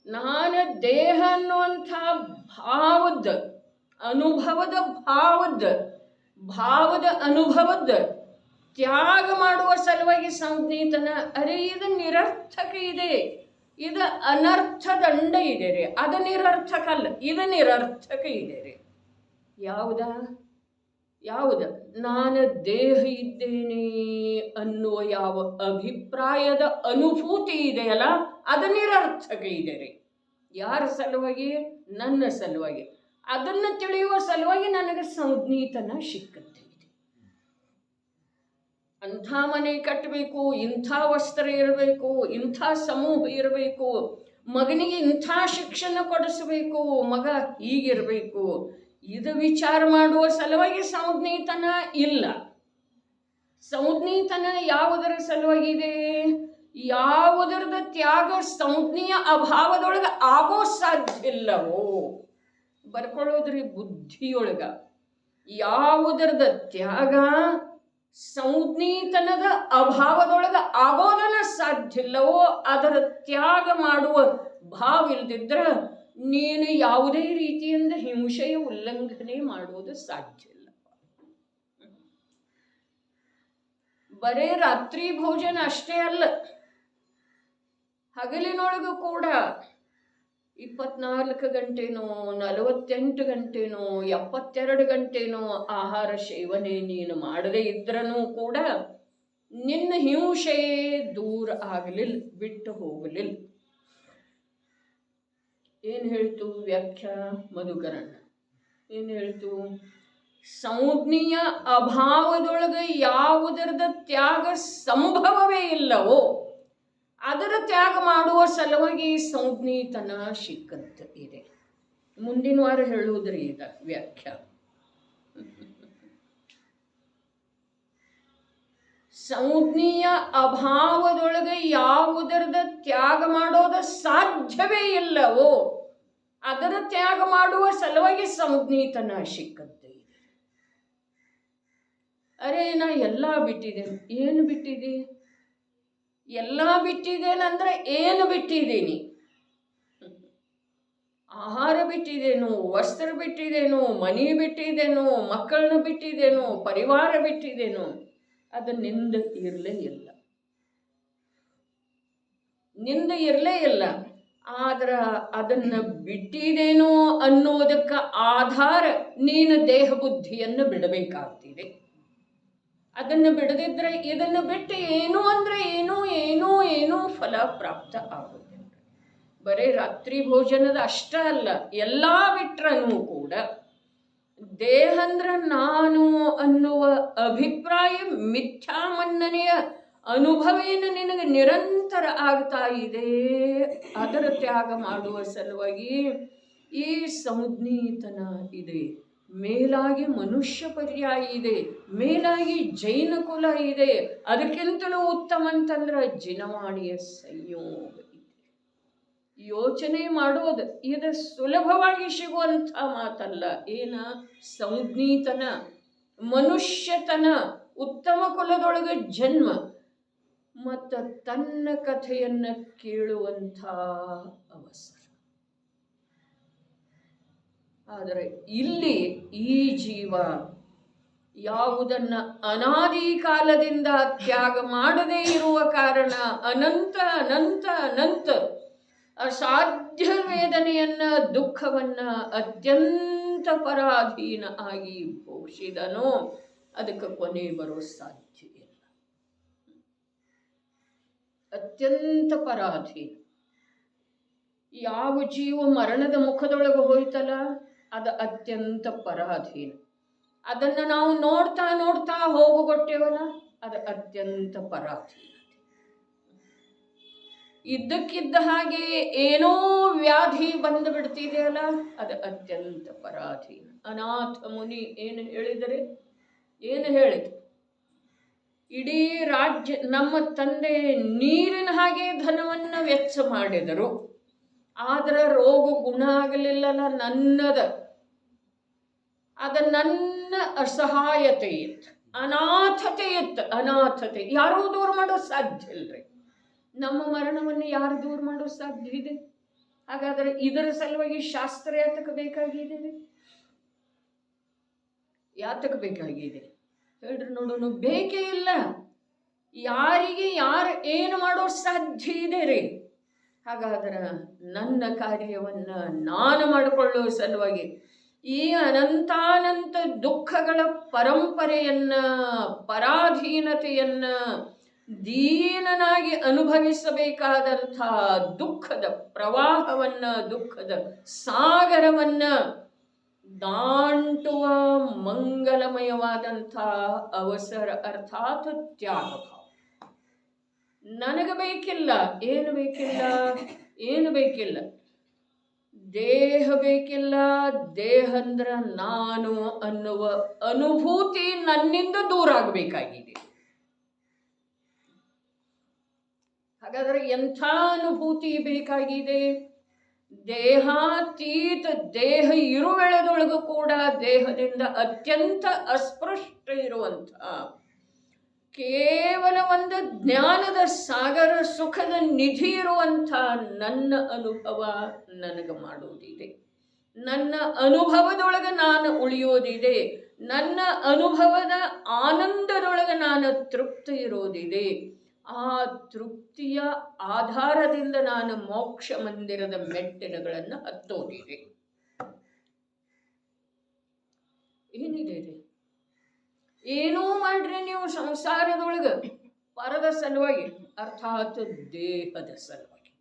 ನಾನು ದೇಹ ಅನ್ನುವಂಥ ಭಾವದ ಅನುಭವದ ತ್ಯಾಗ ಮಾಡುವ ಸಲುವಾಗಿ ಸಂಜ್ಞೀತನ. ಅರೆ ಇದು ನಿರರ್ಥಕ ಇದೆ, ಇದು ಅನರ್ಥ ದಂಡ ಇದೆ ರೀ. ಅದು ನಿರರ್ಥಕ ಅಲ್ಲ, ಇದು ನಿರರ್ಥಕ ಇದೆ ರೀ. ಯಾವುದು? ನಾನು ದೇಹ ಇದ್ದೇನೆ ಅನ್ನುವ ಯಾವ ಅಭಿಪ್ರಾಯದ ಅನುಭೂತಿ ಇದೆಯಲ್ಲ, ಅದು ನಿರರ್ಥಕ ಇದೆ ರೀ. ಯಾರ ಸಲುವಾಗಿ? ನನ್ನ ಸಲುವಾಗಿ. ಅದನ್ನು ತಿಳಿಯುವ ಸಲುವಾಗಿ ನನಗೆ ಸಂಜ್ಞೀತನ ಸಿಕ್ಕತ್ತೆ. ಅಂಥ ಮನೆ ಕಟ್ಟಬೇಕು, ಇಂಥ ವಸ್ತ್ರ ಇರಬೇಕು, ಇಂಥ ಸಮೂಹ ಇರಬೇಕು, ಮಗನಿಗೆ ಇಂಥ ಶಿಕ್ಷಣ ಕೊಡಿಸಬೇಕು, ಮಗ ಹೀಗಿರಬೇಕು, ಇದು ವಿಚಾರ ಮಾಡುವ ಸಲುವಾಗಿ ಸಂಜ್ಞೀತನ ಇಲ್ಲ. ಸಂಜ್ಞೀತನ ಯಾವುದರ ಸಲುವಾಗಿದೆ? ಯಾವುದರದ ತ್ಯಾಗ ಸಂಜ್ಞೆಯ ಅಭಾವದೊಳಗೆ ಆಗೋ ಸಾಧ್ಯ ಇಲ್ಲವೋ? ಬರ್ಕೊಳ್ಳೋದ್ರಿ ಬುದ್ಧಿಯೊಳಗ. ಯಾವುದರದ ತ್ಯಾಗ ಸಂಜ್ಞೀತನದ ಅಭಾವದೊಳಗ ಆಗೋದನ್ನ ಸಾಧ್ಯ ಇಲ್ಲವೋ ಅದರ ತ್ಯಾಗ ಮಾಡುವ ಭಾವ ಇಲ್ದಿದ್ರ ನೀನು ಯಾವುದೇ ರೀತಿಯಿಂದ ಹಿಂಸೆಯ ಉಲ್ಲಂಘನೆ ಮಾಡುವುದು ಸಾಧ್ಯ ಇಲ್ಲ. ಬರೇ ರಾತ್ರಿ ಭೋಜನ ಅಷ್ಟೇ ಅಲ್ಲ, ಹಗಲಿನೊಳಗೂ ಕೂಡ 24 ಗಂಟೆನೋ 48 ಗಂಟೆನೋ 72 ಗಂಟೆನೋ ಆಹಾರ ಸೇವನೆ ನೀನು ಮಾಡದೇ ಇದ್ರೂ ಕೂಡ ನಿನ್ನ ಹಿಂಸೆ ದೂರ ಆಗಲಿಲ್ಲ, ಬಿಟ್ಟು ಹೋಗಲಿಲ್ಲ. ಏನು ಹೇಳ್ತು ವ್ಯಾಖ್ಯಾ ಮಧುಕರಣ? ಏನು ಹೇಳ್ತು? ಸಂಜ್ಞೆಯ ಅಭಾವದೊಳಗೆ ಯಾವುದರದ ತ್ಯಾಗ ಸಂಭವವೇ ಇಲ್ಲವೋ ಅದರ ತ್ಯಾಗ ಮಾಡುವ ಸಲುವಾಗಿ ಸಂಜ್ಞೀತನ ಸಿಕ್ಕಂತ ಇದೆ. ಮುಂದಿನ ವಾರ ಹೇಳುವುದ್ರಿ ಈಗ ವ್ಯಾಖ್ಯಾ. ಸಂಜ್ಞೆಯ ಅಭಾವದೊಳಗೆ ಯಾವುದರದ ತ್ಯಾಗ ಮಾಡೋದು ಸಾಧ್ಯವೇ ಇಲ್ಲವೋ ಅದರ ತ್ಯಾಗ ಮಾಡುವ ಸಲುವಾಗಿ ಸಂಜ್ಞೀತನ ಸಿಕ್ಕಂತ ಇದೆ. ಅರೆ ನಾ ಎಲ್ಲ ಬಿಟ್ಟಿದ್ದೇನೆ. ಏನು ಬಿಟ್ಟಿದೆ? ಎಲ್ಲ ಬಿಟ್ಟಿದ್ದೇನಂದ್ರೆ ಏನು ಬಿಟ್ಟಿದ್ದೀನಿ? ಆಹಾರ ಬಿಟ್ಟಿದ್ದೇನು, ವಸ್ತ್ರ ಬಿಟ್ಟಿದ್ದೇನು, ಮನೆ ಬಿಟ್ಟಿದ್ದೇನು, ಮಕ್ಕಳನ್ನ ಬಿಟ್ಟಿದ್ದೇನು, ಪರಿವಾರ ಬಿಟ್ಟಿದ್ದೇನು, ಅದು ನಿಂದ ಇರಲೇ ಇಲ್ಲ, ನಿಂದ ಇರಲೇ ಇಲ್ಲ. ಆದ್ರೆ ಅದನ್ನು ಬಿಟ್ಟಿದ್ದೇನೋ ಅನ್ನೋದಕ್ಕೆ ಆಧಾರ ನೀನು ದೇಹ ಬುದ್ಧಿಯನ್ನು ಬಿಡಬೇಕಾಗ್ತಿದೆ. ಅದನ್ನು ಬಿಡದಿದ್ರೆ ಇದನ್ನು ಬಿಟ್ಟು ಏನು ಅಂದ್ರೆ ಏನೋ ಫಲ ಪ್ರಾಪ್ತ ಆಗುತ್ತೆ. ಬರೀ ರಾತ್ರಿ ಭೋಜನದ ಅಷ್ಟ ಅಲ್ಲ, ಎಲ್ಲ ಬಿಟ್ರೂ ಕೂಡ ದೇಹ ಅಂದ್ರೆ ನಾನು ಅನ್ನುವ ಅಭಿಪ್ರಾಯ ಮಿಥ್ಯಾಮನ್ನನೆಯ ಅನುಭವೇನು ನಿನಗೆ ನಿರಂತರ ಆಗ್ತಾ ಇದೆ. ಅದರ ತ್ಯಾಗ ಮಾಡುವ ಸಲುವಾಗಿ ಈ ಸಂಜ್ಞೀತನ ಇದೆ. ಮೇಲಾಗಿ ಮನುಷ್ಯ ಪರ್ಯಾಯ ಇದೆ, ಮೇಲಾಗಿ ಜೈನ ಕುಲ ಇದೆ, ಅದಕ್ಕಿಂತಲೂ ಉತ್ತಮ ಅಂತಂದ್ರೆ ಜಿನವಾಣಿಯ ಸಂಯೋಗ ಇದೆ. ಯೋಚನೆ ಮಾಡೋದು ಇದು ಸುಲಭವಾಗಿ ಸಿಗುವಂಥ ಮಾತಲ್ಲ. ಏನ? ಸಂಜ್ಞೀತನ, ಮನುಷ್ಯತನ, ಉತ್ತಮ ಕುಲದೊಳಗೆ ಜನ್ಮ ಮತ್ತು ತನ್ನ ಕಥೆಯನ್ನು ಕೇಳುವಂಥ ಅವಸರ. ಆದರೆ ಇಲ್ಲಿ ಈ ಜೀವ ಯಾವುದನ್ನು ಅನಾದಿ ಕಾಲದಿಂದ ತ್ಯಾಗ ಮಾಡದೇ ಇರುವ ಕಾರಣ ಅನಂತ ಅನಂತ ಅನಂತ ಅಸಾಧ್ಯ ವೇದನೆಯನ್ನ ದುಃಖವನ್ನ ಅತ್ಯಂತ ಪರಾಧೀನ ಆಗಿ ಭೋಗಿಸಿದನೋ ಅದಕ್ಕೆ ಕೊನೆ ಬರೋ ಸಾಧ್ಯ ಇಲ್ಲ. ಅತ್ಯಂತ ಪರಾಧೀನ. ಯಾವ ಜೀವ ಮರಣದ ಮುಖದೊಳಗೆ ಹೋಯ್ತಲ್ಲ ಅದು ಅತ್ಯಂತ ಪರಾಧೀನ. ಅದನ್ನು ನಾವು ನೋಡ್ತಾ ನೋಡ್ತಾ ಹೋಗುಗೊಟ್ಟೇವಲ್ಲ ಅದು ಅತ್ಯಂತ ಪರಾಧೀನ. ಇದ್ದಕ್ಕಿದ್ದ ಹಾಗೆ ಏನೋ ವ್ಯಾಧಿ ಬಂದು ಬಿಡ್ತಿದೆಯಲ್ಲ ಅದು ಅತ್ಯಂತ ಪರಾಧೀನ. ಅನಾಥ ಮುನಿ ಏನು ಹೇಳಿದರೆ ಏನು ಹೇಳಿದ್ರು? ಇಡೀ ರಾಜ್ಯ ನಮ್ಮ ತಂದೆ ನೀರಿನ ಹಾಗೆ ಧನವನ್ನು ವೆಚ್ಚ ಮಾಡಿದರು, ಆದ್ರೆ ರೋಗ ಗುಣ ಆಗಲಿಲ್ಲಲ್ಲ ನನ್ನದ. ಅದು ನನ್ನ ಅಸಹಾಯತೆ ಇತ್ತು, ಅನಾಥತೆ ಇತ್ತು. ಅನಾಥತೆ ಯಾರೂ ದೂರ ಮಾಡೋದು ಸಾಧ್ಯ ಇಲ್ರಿ. ನಮ್ಮ ಮರಣವನ್ನು ಯಾರು ದೂರ ಮಾಡೋದು ಸಾಧ್ಯ ಇದೆ? ಹಾಗಾದರೆ ಇದರ ಸಲುವಾಗಿ ಶಾಸ್ತ್ರ ಯಾತಕ್ಕೆ ಬೇಕಾಗಿದೆ? ಯಾತಕ್ಕೆ ಬೇಕಾಗಿದೆ ಹೇಳ್ರಿ ನೋಡೋಣ. ಬೇಕೇ ಇಲ್ಲ. ಯಾರಿಗೆ ಯಾರು ಏನು ಮಾಡೋ ಸಾಧ್ಯ ಇದೆ ರೀ? ಹಾಗಾದ್ರೆ ನನ್ನ ಕಾರ್ಯವನ್ನು ನಾನು ಮಾಡಿಕೊಳ್ಳುವ ಸಲುವಾಗಿ ಈ ಅನಂತಾನಂತ ದುಃಖಗಳ ಪರಂಪರೆಯನ್ನ, ಪರಾಧೀನತೆಯನ್ನ, ದೀನನಾಗಿ ಅನುಭವಿಸಬೇಕಾದಂಥ ದುಃಖದ ಪ್ರವಾಹವನ್ನ, ದುಃಖದ ಸಾಗರವನ್ನ ದಾಂಟುವ ಮಂಗಲಮಯವಾದಂಥ ಅವಸರ ಅರ್ಥಾತ್ ತ್ಯಾಗಭಾವ ನನಗೆ ಬೇಕಿಲ್ಲ. ಏನು ಬೇಕಿಲ್ಲ? ಏನು ಬೇಕಿಲ್ಲ? ದೇಹ ಬೇಕಿಲ್ಲ. ದೇಹ ಅಂದ್ರೆ ನಾನು ಅನ್ನುವ ಅನುಭೂತಿ ನನ್ನಿಂದ ದೂರ ಆಗಬೇಕಾಗಿದೆ. ಹಾಗಾದ್ರೆ ಎಂಥ ಅನುಭೂತಿ ಬೇಕಾಗಿದೆ? ದೇಹಾತೀತ, ದೇಹ ಇರುವೆಳೆದೊಳಗೂ ಕೂಡ ದೇಹದಿಂದ ಅತ್ಯಂತ ಅಸ್ಪೃಷ್ಟ ಇರುವಂಥ ಕೇವಲ ಒಂದು ಜ್ಞಾನದ ಸಾಗರ, ಸುಖದ ನಿಧಿ ಇರುವಂಥ ನನ್ನ ಅನುಭವ ನನಗೆ ಮಾಡುವುದಿದೆ. ನನ್ನ ಅನುಭವದೊಳಗೆ ನಾನು ಉಳಿಯೋದಿದೆ. ನನ್ನ ಅನುಭವದ ಆನಂದದೊಳಗೆ ನಾನು ತೃಪ್ತಿ ಇರೋದಿದೆ. ಆ ತೃಪ್ತಿಯ ಆಧಾರದಿಂದ ನಾನು ಮೋಕ್ಷ ಮಂದಿರದ ಮೆಟ್ಟಿಲುಗಳನ್ನು ಹತ್ತೋದಿದೆ. ಏನಿದೆ ರೀ? ಏನೂ ಮಾಡ್ರಿ ನೀವು ಸಂಸಾರದೊಳಗೆ ಪರದ ಸಲುವಾಗಿ, ಅರ್ಥಾತ್ ದೇಹದ ಸಲುವಾಗಿ,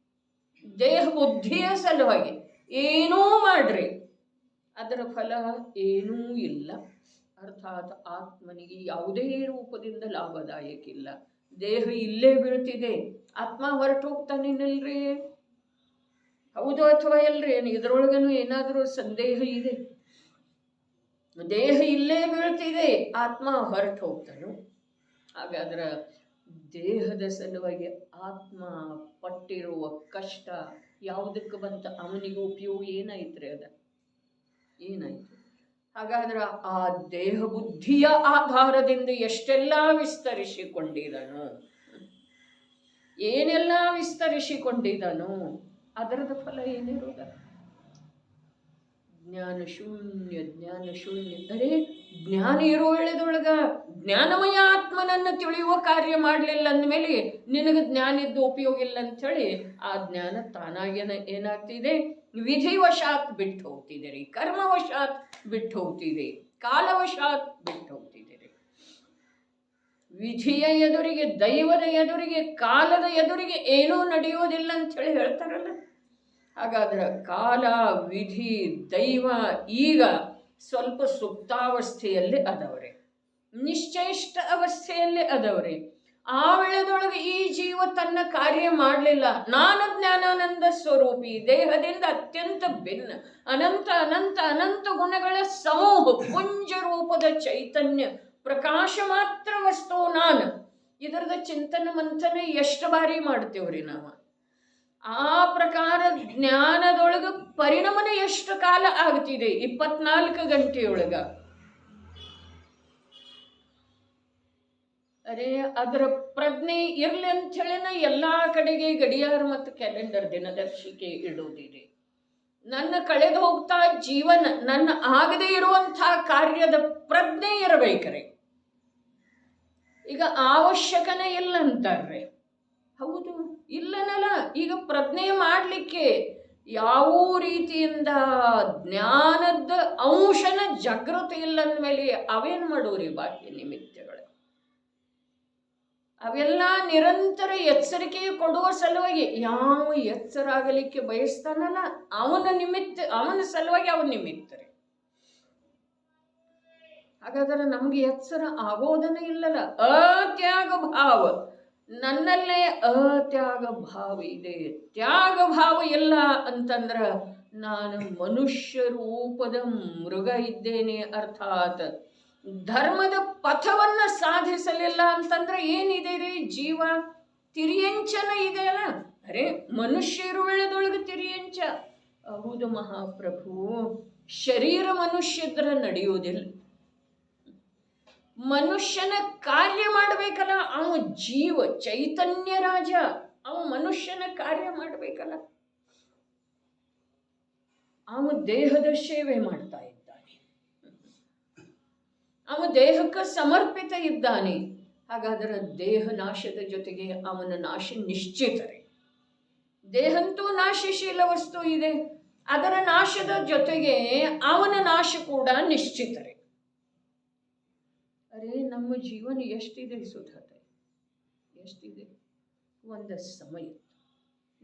ದೇಹ ಬುದ್ಧಿಯ ಸಲುವಾಗಿ ಏನೂ ಮಾಡ್ರಿ, ಅದರ ಫಲ ಏನೂ ಇಲ್ಲ. ಅರ್ಥಾತ್ ಆತ್ಮನಿಗೆ ಯಾವುದೇ ರೂಪದಿಂದ ಲಾಭದಾಯಕ ಇಲ್ಲ. ದೇಹ ಇಲ್ಲೇ ಬೀಳ್ತಿದೆ, ಆತ್ಮ ಹೊರಟು ಹೋಗ್ತಾನೇನಲ್ರಿ? ಹೌದು ಅಥವಾ ಎಲ್ರಿ? ಇದರೊಳಗನು ಏನಾದರೂ ಸಂದೇಹ ಇದೆ? ದೇಹ ಇಲ್ಲೇ ಬೀಳ್ತಿದೆ, ಆತ್ಮ ಹೊರಟು ಹೋಗ್ತಾನು. ಹಾಗಾದ್ರೆ ದೇಹದ ಸಲುವಾಗಿ ಆತ್ಮ ಪಟ್ಟಿರುವ ಕಷ್ಟ ಯಾವುದಕ್ಕೆ ಬಂತ? ಅವನಿಗೆ ಉಪಯೋಗ ಏನಾಯ್ತ್ರಿ? ಅದ ಏನಾಯ್ತು? ಹಾಗಾದ್ರೆ ಆ ದೇಹ ಬುದ್ಧಿಯ ಆಧಾರದಿಂದ ಎಷ್ಟೆಲ್ಲ ವಿಸ್ತರಿಸಿಕೊಂಡಿದನು, ಏನೆಲ್ಲ ವಿಸ್ತರಿಸಿಕೊಂಡಿದನು, ಅದರದ ಫಲ ಏನಿರೋದ? ಜ್ಞಾನ ಶೂನ್ಯ, ಜ್ಞಾನ ಶೂನ್ಯ. ಅರೆ, ಜ್ಞಾನ ಇರೋ ವೇಳೆದೊಳಗ ಜ್ಞಾನಮಯ ಆತ್ಮನನ್ನು ತಿಳಿಯುವ ಕಾರ್ಯ ಮಾಡಲಿಲ್ಲ ಅಂದಮೇಲೆ ನಿನಗೆ ಜ್ಞಾನ ಇದ್ದು ಉಪಯೋಗ ಇಲ್ಲ ಅಂಥೇಳಿ ಆ ಜ್ಞಾನ ತಾನಾಗೇನ ಏನಾಗ್ತಿದೆ? ವಿಧಿವಶಾತ್ ಬಿಟ್ಟು ಹೋಗ್ತಿದೆ ರೀ, ಕರ್ಮವಶಾತ್ ಬಿಟ್ಟು ಹೋಗ್ತಿದೆ, ಕಾಲವಶಾತ್ ಬಿಟ್ಟು ಹೋಗ್ತಿದೆ ರೀ. ವಿಧಿಯ ಎದುರಿಗೆ, ದೈವದ ಎದುರಿಗೆ, ಕಾಲದ ಎದುರಿಗೆ ಏನೂ ನಡೆಯೋದಿಲ್ಲ ಅಂಥೇಳಿ ಹೇಳ್ತಾರಲ್ಲ. ಹಾಗಾದ್ರೆ ಕಾಲ, ವಿಧಿ, ದೈವ ಈಗ ಸ್ವಲ್ಪ ಸುಪ್ತಾವಸ್ಥೆಯಲ್ಲಿ ಅದವ್ರೆ, ನಿಶ್ಚೇಷ್ಟ ಅವಸ್ಥೆಯಲ್ಲಿ ಅದವ್ರೆ. ಆ ವೇಳೆದೊಳಗೆ ಈ ಜೀವ ತನ್ನ ಕಾರ್ಯ ಮಾಡಲಿಲ್ಲ. ನಾನು ಜ್ಞಾನಾನಂದ ಸ್ವರೂಪಿ, ದೇಹದಿಂದ ಅತ್ಯಂತ ಭಿನ್ನ, ಅನಂತ ಅನಂತ ಅನಂತ ಗುಣಗಳ ಸಮೂಹ, ಪುಂಜ ರೂಪದ ಚೈತನ್ಯ, ಪ್ರಕಾಶ ಮಾತ್ರ ವಸ್ತು ನಾನು. ಇದರದ ಚಿಂತನೆ ಮಂಥನ ಎಷ್ಟು ಬಾರಿ ಮಾಡ್ತೇವ್ರಿ ನಾವು? ಆ ಪ್ರಕಾರ ಜ್ಞಾನದೊಳಗ ಪರಿಣಮನ ಎಷ್ಟು ಕಾಲ ಆಗ್ತಿದೆ? 24 ಗಂಟೆಯೊಳಗ. ಅರೆ, ಅದರ ಪ್ರಜ್ಞೆ ಇರ್ಲಿ ಅಂತ ಹೇಳಿನ ಎಲ್ಲಾ ಕಡೆಗೆ ಗಡಿಯಾರ ಮತ್ತು ಕ್ಯಾಲೆಂಡರ್ ದಿನದರ್ಶಿಕೆ ಇಡೋದಿದೆ. ನನ್ನ ಕಳೆದು ಹೋಗ್ತಾ ಜೀವನ, ನನ್ನ ಆಗದೇ ಇರುವಂಥ ಕಾರ್ಯದ ಪ್ರಜ್ಞೆ ಇರಬೇಕ್ರೆ. ಈಗ ಅವಶ್ಯಕನೇ ಇಲ್ಲ ಅಂತಾರ್ರೆ. ಹೌದು, ಇಲ್ಲನಲ್ಲ. ಈಗ ಪ್ರಜ್ಞೆ ಮಾಡಲಿಕ್ಕೆ ಯಾವ ರೀತಿಯಿಂದ ಜ್ಞಾನದ ಅಂಶನ ಜಾಗೃತಿ ಇಲ್ಲದ ಮೇಲೆ ಅವೇನು ಮಾಡೋರಿ ಬಾಹ್ಯ ನಿಮಿತ್ತಗಳು. ಅವೆಲ್ಲ ನಿರಂತರ ಎಚ್ಚರಿಕೆ ಕೊಡುವ ಸಲುವಾಗಿ. ಯಾವ ಎಚ್ಚರ ಆಗಲಿಕ್ಕೆ ಬಯಸ್ತಾನಲ್ಲ ಅವನ ಸಲುವಾಗಿ ಅವನ ನಿಮಿತ್ತರೆ. ಹಾಗಾದರೆ ನಮ್ಗೆ ಎಚ್ಚರ ಆಗೋದನ್ನ ಇಲ್ಲಲ್ಲ. ಅತ್ಯಾಗ ಭಾವ ನನ್ನಲ್ಲೇ ಅತ್ಯಾಗ ಭಾವ ಇದೆ. ತ್ಯಾಗ ಭಾವ ಇಲ್ಲ ಅಂತಂದ್ರ ನಾನು ಮನುಷ್ಯ ರೂಪದ ಮೃಗ ಇದ್ದೇನೆ. ಅರ್ಥಾತ್ ಧರ್ಮದ ಪಥವನ್ನ ಸಾಧಿಸಲಿಲ್ಲ ಅಂತಂದ್ರೆ ಏನಿದೆ ರೀ? ಜೀವ ತಿರಿಯಂಚನ ಇದೆಯಲ್ಲ. ಅರೆ ಮನುಷ್ಯ ಇರುವೆಳದೊಳಗೆ ತಿರಿಯಂಚ. ಹೌದು ಮಹಾಪ್ರಭು, ಶರೀರ ಮನುಷ್ಯದ್ರ ನಡೆಯುವುದಿಲ್ಲ. ಮನುಷ್ಯನ ಕಾರ್ಯ ಮಾಡಬೇಕಲ್ಲ. ಅವ ಜೀವ ಚೈತನ್ಯ ರಾಜ, ಅವ ಮನುಷ್ಯನ ಕಾರ್ಯ ಮಾಡಬೇಕಲ್ಲ. ಅವ ದೇಹದ ಸೇವೆ ಮಾಡ್ತಾ ಇದ್ದಾನೆ, ಅವ ದೇಹಕ್ಕೆ ಸಮರ್ಪಿತ ಇದ್ದಾನೆ. ಹಾಗಾದರೆ ದೇಹ ನಾಶದ ಜೊತೆಗೆ ಅವನ ನಾಶ ನಿಶ್ಚಿತರೇ. ದೇಹಂತೂ ನಾಶಶೀಲ ವಸ್ತು ಇದೆ, ಅದರ ನಾಶದ ಜೊತೆಗೆ ಅವನ ನಾಶ ಕೂಡ ನಿಶ್ಚಿತರೇ. ಅರೆ ನಮ್ಮ ಜೀವನ ಎಷ್ಟಿದೆ ಸುಧಾತೆ, ಎಷ್ಟಿದೆ? ಒಂದು ಸಮಯ.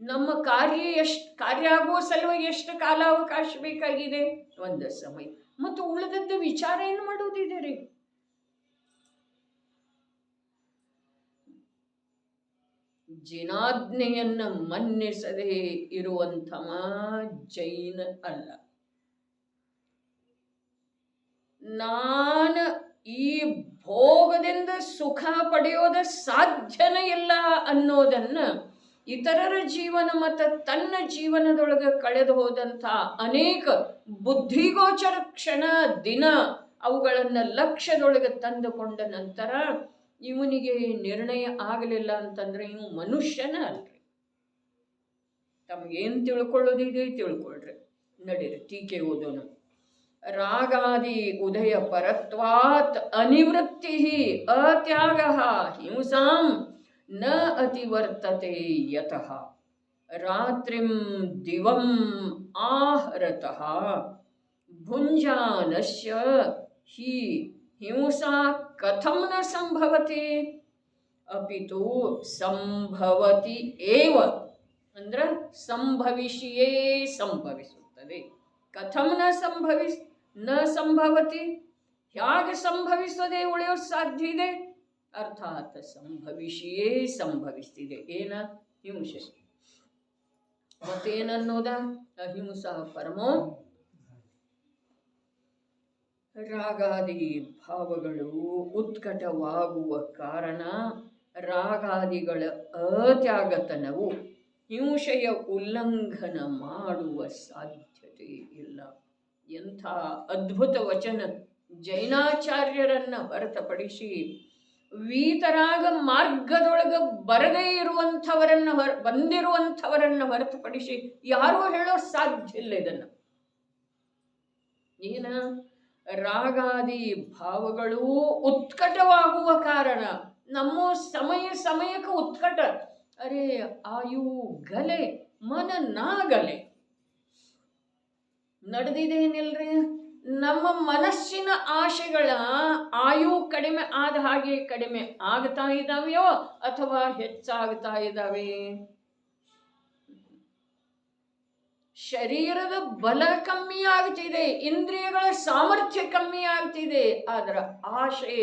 ನಮ್ಮ ಕಾರ್ಯ ಆಗುವ ಸಲುವಾಗಿ ಎಷ್ಟು ಕಾಲಾವಕಾಶ ಬೇಕಾಗಿದೆ? ಒಂದು ಸಮಯ. ಮತ್ತು ಉಳಿದದ್ದು ವಿಚಾರ ಏನು ಮಾಡುವುದಿದೆ ರೀ? ಜಿನಾಜ್ಞೆಯನ್ನ ಮನ್ನಿಸದೆ ಇರುವಂಥವ ಜೈನ ಅಲ್ಲ. ನಾನು ಈ ಭೋಗದಿಂದ ಸುಖ ಪಡೆಯೋದ ಸಾಧ್ಯನೇ ಇಲ್ಲ ಅನ್ನೋದನ್ನ ಇತರರ ಜೀವನ ಮತ್ತು ತನ್ನ ಜೀವನದೊಳಗೆ ಕಳೆದು ಹೋದಂಥ ಅನೇಕ ಬುದ್ಧಿಗೋಚರ ಕ್ಷಣ ದಿನ ಅವುಗಳನ್ನು ಲಕ್ಷ್ಯದೊಳಗೆ ತಂದುಕೊಂಡ ನಂತರ ಇವನಿಗೆ ನಿರ್ಣಯ ಆಗಲಿಲ್ಲ ಅಂತಂದ್ರೆ ಇವು ಮನುಷ್ಯನ ಅಲ್ರಿ. ತಮಗೇನು ತಿಳ್ಕೊಳ್ಳೋದಿದೆ ತಿಳ್ಕೊಳ್ರಿ. ನಡೀರಿ ಟೀಕೆ ಓದೋಣ. ರಾಗಾದಿ ಉದಯ ಪರತ್ವಾತ್ ಅನಿವೃತ್ತಿ ಅತ್ಯಾಗ ಹಿಂಸಾಂ ನ ಅತಿವರ್ತತೆ ಯತಃ ರಾತ್ರಿಂ ದಿವಂ ಆಹರತಃ ಭುಂಜಾನಸ್ಯ ಹಿ ಹಿಂಸಾ ಕಥಂ ನ ಸಂಭವತಿ ಅಪಿತು ಸಂಭವತಿ ಏವ. ಅಂದ್ರೆ ಸಂಭವಿಸಿಯೇ ಸಂಭವಿಸುತ್ತದೆ. ಕಥಂ ನ ಸಂಭವತಿ, ಹೇಗೆ ಸಂಭವಿಸದೆ ಉಳಿಯೋದು ಸಾಧ್ಯ ಇದೆ? ಅರ್ಥಾತ್ ಸಂಭವಿಸಿಯೇ ಸಂಭವಿಸ್ತಿದೆ. ಏನ? ಹಿಂಸೆ. ಮತ್ತೇನನ್ನೋದ? ಅಹಿಂಸಾ ಪರಮೋ. ರಾಗಾದಿ ಭಾವಗಳು ಉತ್ಕಟವಾಗುವ ಕಾರಣ ರಾಗಾದಿಗಳ ಅತ್ಯಾಗತನವು ಹಿಂಸೆಯ ಉಲ್ಲಂಘನ ಮಾಡುವ ಸಾಧ್ಯತೆ ಇಲ್ಲ. ಎಂಥ ಅದ್ಭುತ ವಚನ! ಜೈನಾಚಾರ್ಯರನ್ನ ಹೊರತುಪಡಿಸಿ ವೀತರಾಗ ಮಾರ್ಗದೊಳಗೆ ಬರದೇ ಇರುವಂಥವರನ್ನ ಬಂದಿರುವಂಥವರನ್ನ ಹೊರತುಪಡಿಸಿ ಯಾರೂ ಹೇಳೋ ಸಾಧ್ಯ ಇಲ್ಲ ಇದನ್ನು. ಏನ? ರಾಗಾದಿ ಭಾವಗಳು ಉತ್ಕಟವಾಗುವ ಕಾರಣ ನಮ್ಮ ಸಮಯಕ್ಕೆ ಉತ್ಕಟ. ಅರೆ ಆಯು ಗಲೆ ಮನ ನಾಗಲೆ ನಡೆದಿದೇನಿಲ್ರಿ? ನಮ್ಮ ಮನಸ್ಸಿನ ಆಶೆಗಳ ಆಯು ಕಡಿಮೆ ಆದ ಹಾಗೆ ಕಡಿಮೆ ಆಗ್ತಾ ಇದ್ದಾವೆಯೋ ಅಥವಾ ಹೆಚ್ಚಾಗ್ತಾ ಇದ್ದಾವೆ? ಶರೀರದ ಬಲ ಕಮ್ಮಿ ಆಗ್ತಿದೆ, ಇಂದ್ರಿಯಗಳ ಸಾಮರ್ಥ್ಯ ಕಮ್ಮಿ ಆಗ್ತಿದೆ. ಅದರ ಆಶೆ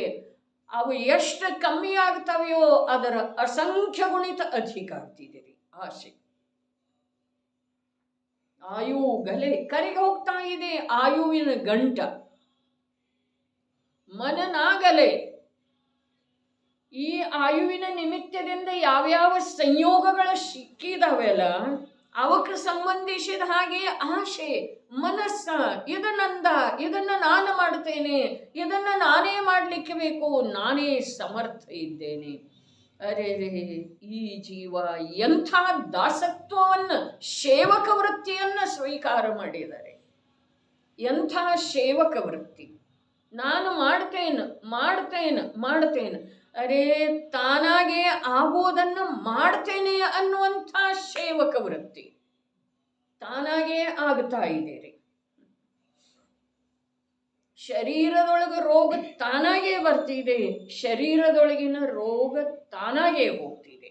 ಅವು ಎಷ್ಟು ಕಮ್ಮಿ ಆಗ್ತಾವೆಯೋ ಅದರ ಅಸಂಖ್ಯ ಗುಣಿತ ಅಧಿಕ ಆಗ್ತಿದೆ ರೀ ಆಶೆ. ಆಯು ಗಲೆ ಕರಿಗೆ ಹೋಗ್ತಾ ಇದೆ, ಆಯುವಿನ ಗಂಟ. ಮನನಾಗಲೆ ಈ ಆಯುವಿನ ನಿಮಿತ್ತದಿಂದ ಯಾವ್ಯಾವ ಸಂಯೋಗಗಳ ಸಿಕ್ಕಿದಾವೆಲ್ಲ ಅವಕ್ಕೆ ಸಂಬಂಧಿಸಿದ ಹಾಗೆ ಆಶೆ, ಮನಸ್ಸ. ಇದನ್ನ ನಾನು ಮಾಡ್ತೇನೆ, ಇದನ್ನ ನಾನೇ ಮಾಡಲಿಕ್ಕೆ ಬೇಕು, ನಾನೇ ಸಮರ್ಥ ಇದ್ದೇನೆ. ಅರೆ ರೇ, ಈ ಜೀವ ಎಂಥ ದಾಸತ್ವವನ್ನು, ಸೇವಕ ವೃತ್ತಿಯನ್ನು ಸ್ವೀಕಾರ ಮಾಡಿದ್ದಾರೆ. ಎಂಥ ಸೇವಕ ವೃತ್ತಿ. ನಾನು ಮಾಡ್ತೇನೆ. ಅರೆ, ತಾನಾಗೆ ಆಗೋದನ್ನು ಮಾಡ್ತೇನೆ ಅನ್ನುವಂಥ ಸೇವಕ ವೃತ್ತಿ. ತಾನಾಗೇ ಆಗ್ತಾ ಇದ್ದೀರಿ. ಶರೀರದೊಳಗೆ ರೋಗ ತಾನಾಗೇ ಬರ್ತಿದೆ, ಶರೀರದೊಳಗಿನ ರೋಗ ತಾನಾಗೇ ಹೋಗ್ತಿದೆ.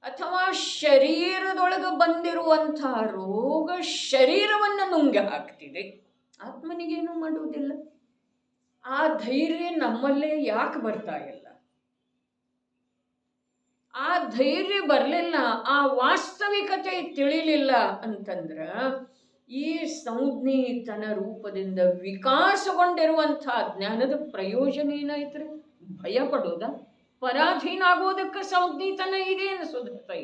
ಅಥವಾ ಶರೀರದೊಳಗೆ ಬಂದಿರುವಂತಹ ರೋಗ ಶರೀರವನ್ನು ನುಂಗಿ ಹಾಕ್ತಿದೆ, ಆತ್ಮನಿಗೇನು ಮಾಡುವುದಿಲ್ಲ. ಆ ಧೈರ್ಯ ನಮ್ಮಲ್ಲೇ ಯಾಕೆ ಬರ್ತಾ ಇಲ್ಲ? ಆ ಧೈರ್ಯ ಬರಲಿಲ್ಲ, ಆ ವಾಸ್ತವಿಕತೆ ತಿಳಿಲಿಲ್ಲ ಅಂತಂದ್ರ ಈ ಸಂಜ್ಞಿತನ ರೂಪದಿಂದ ವಿಕಾಸಗೊಂಡಿರುವಂತಹ ಜ್ಞಾನದ ಪ್ರಯೋಜನ ಏನಾಯ್ತ್ರಿ? ಭಯ ಪಡೋದ? ಪರಾಧೀನ ಆಗೋದಕ್ಕೆ ಸಂಜ್ಞಿತನ ಇದೆ ಅನಿಸೋದೈ.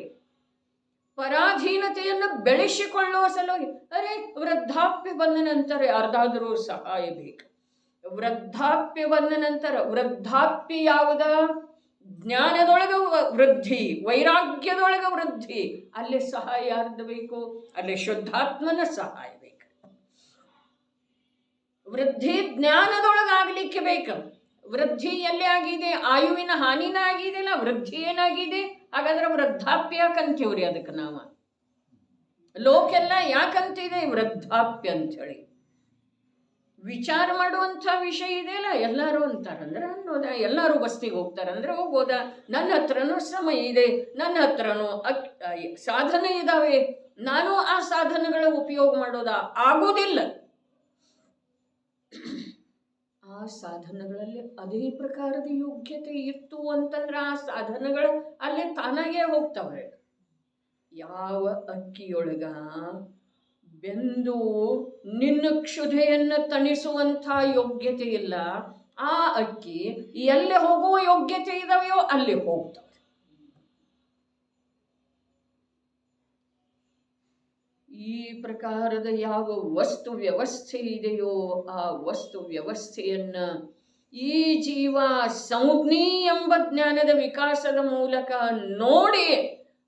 ಪರಾಧೀನತೆಯನ್ನು ಬೆಳೆಸಿಕೊಳ್ಳುವ ಸಲುವಾಗಿ ಅರೆ ವೃದ್ಧಾಪ್ಯ ಬಂದ ನಂತರ ಯಾರ್ದಾದರೂ ಸಹಾಯ ಬೇಕು. ವೃದ್ಧಾಪ್ಯ ಬಂದ ನಂತರ ವೃದ್ಧಾಪ್ಯ ಯಾವುದ? ಜ್ಞಾನದೊಳಗ ವೃದ್ಧಿ, ವೈರಾಗ್ಯದೊಳಗ ವೃದ್ಧಿ. ಅಲ್ಲಿ ಸಹಾಯ ಯಾರ್ದು ಬೇಕು? ಅಲ್ಲಿ ಶುದ್ಧಾತ್ಮನ ಸಹಾಯ ಬೇಕು. ವೃದ್ಧಿ ಜ್ಞಾನದೊಳಗಾಗಲಿಕ್ಕೆ ಬೇಕು. ವೃದ್ಧಿ ಎಲ್ಲಿ ಆಗಿದೆ? ಆಯುವಿನ ಹಾನಿನ ಆಗಿದೆಯಲ್ಲ, ವೃದ್ಧಿ ಏನಾಗಿದೆ? ಹಾಗಾದ್ರೆ ವೃದ್ಧಾಪ್ಯ ಯಾಕಂತೀವ್ರಿ? ಅದಕ್ಕೆ ನಾವು ಲೋಕೆಲ್ಲ ಯಾಕಂತಿದೆ ವೃದ್ಧಾಪ್ಯ ಅಂಥೇಳಿ ವಿಚಾರ ಮಾಡುವಂಥ ವಿಷಯ ಇದೆಯಲ್ಲ. ಎಲ್ಲರೂ ಅಂತಾರಂದ್ರೆ ಅನ್ನೋದ, ಎಲ್ಲರೂ ಬಸ್ತಿಗೆ ಹೋಗ್ತಾರಂದ್ರೆ ಹೋಗೋದ, ನನ್ನ ಹತ್ರನೂ ಸಮಯ ಇದೆ, ನನ್ನ ಹತ್ರನೂ ಸಾಧನೆ ಇದ್ದಾವೆ, ನಾನು ಆ ಸಾಧನಗಳ ಉಪಯೋಗ ಮಾಡೋದ ಆಗೋದಿಲ್ಲ. ಆ ಸಾಧನಗಳಲ್ಲಿ ಅದೇ ಪ್ರಕಾರದ ಯೋಗ್ಯತೆ ಇತ್ತು ಅಂತಂದ್ರೆ ಆ ಸಾಧನಗಳು ಅಲ್ಲಿ ತಾನಾಗೇ ಹೋಗ್ತವೆ. ಯಾವ ಅಕ್ಕಿಯೊಳಗ ಬೆಂದು ನಿನ್ನ ಕ್ಷುಧೆಯನ್ನು ತಣಿಸುವಂಥ ಯೋಗ್ಯತೆ ಇಲ್ಲ, ಆ ಅಕ್ಕಿ ಎಲ್ಲಿ ಹೋಗುವ ಯೋಗ್ಯತೆ ಇದಾವೆಯೋ ಅಲ್ಲಿ ಹೋಗ್ತವೆ. ಈ ಪ್ರಕಾರದ ಯಾವ ವಸ್ತು ವ್ಯವಸ್ಥೆ ಇದೆಯೋ ಆ ವಸ್ತು ವ್ಯವಸ್ಥೆಯನ್ನ ಈ ಜೀವ ಸಂಜ್ಞಿ ಎಂಬ ಜ್ಞಾನದ ವಿಕಾಸದ ಮೂಲಕ ನೋಡಿ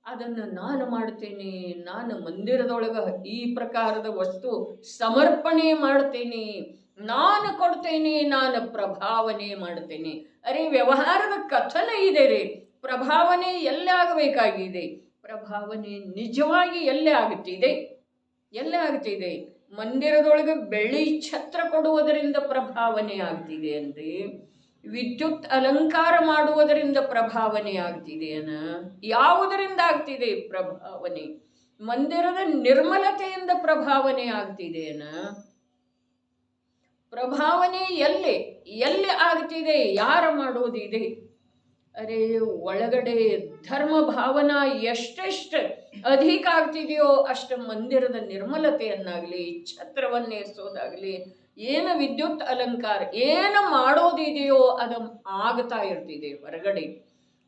ಅದನ್ನು ನಾನು ಮಾಡ್ತೇನೆ, ನಾನು ಮಂದಿರದೊಳಗ ಈ ಪ್ರಕಾರದ ವಸ್ತು ಸಮರ್ಪಣೆ ಮಾಡ್ತೇನೆ, ನಾನು ಕೊಡ್ತೇನೆ, ನಾನು ಪ್ರಭಾವನೆ ಮಾಡ್ತೇನೆ. ಅರೆ ವ್ಯವಹಾರದ ಕಥನ ಇದೆ ರೀ, ಪ್ರಭಾವನೆ ಎಲ್ಲೇ ಆಗಬೇಕಾಗಿದೆ? ಪ್ರಭಾವನೆ ನಿಜವಾಗಿ ಎಲ್ಲೇ ಆಗುತ್ತಿದೆ? ಎಲ್ಲೇ ಆಗ್ತಿದೆ? ಮಂದಿರದೊಳಗೆ ಬೆಳ್ಳಿ ಛತ್ರ ಕೊಡುವುದರಿಂದ ಪ್ರಭಾವನೆ ಆಗ್ತಿದೆ ಅಂದ್ರೆ, ವಿದ್ಯುತ್ ಅಲಂಕಾರ ಮಾಡುವುದರಿಂದ ಪ್ರಭಾವನೆ ಆಗ್ತಿದೆಯನ? ಯಾವುದರಿಂದ ಆಗ್ತಿದೆ ಪ್ರಭಾವನೆ? ಮಂದಿರದ ನಿರ್ಮಲತೆಯಿಂದ ಪ್ರಭಾವನೆ ಆಗ್ತಿದೆಯನ? ಪ್ರಭಾವನೆ ಎಲ್ಲಿ ಆಗ್ತಿದೆ? ಯಾರು ಮಾಡೋದಿದೆ? ಅರೆ ಒಳಗಡೆ ಧರ್ಮ ಭಾವನಾ ಎಷ್ಟೆಷ್ಟು ಅಧಿಕ ಆಗ್ತಿದೆಯೋ ಅಷ್ಟು ಮಂದಿರದ ನಿರ್ಮಲತೆಯನ್ನಾಗಲಿ, ಛತ್ರವನ್ನೇರಿಸೋದಾಗಲಿ, ಏನು ವಿದ್ಯುತ್ ಅಲಂಕಾರ ಏನು ಮಾಡೋದಿದೆಯೋ ಅದು ಆಗ್ತಾ ಇರ್ತಿದೆ ಹೊರಗಡೆ.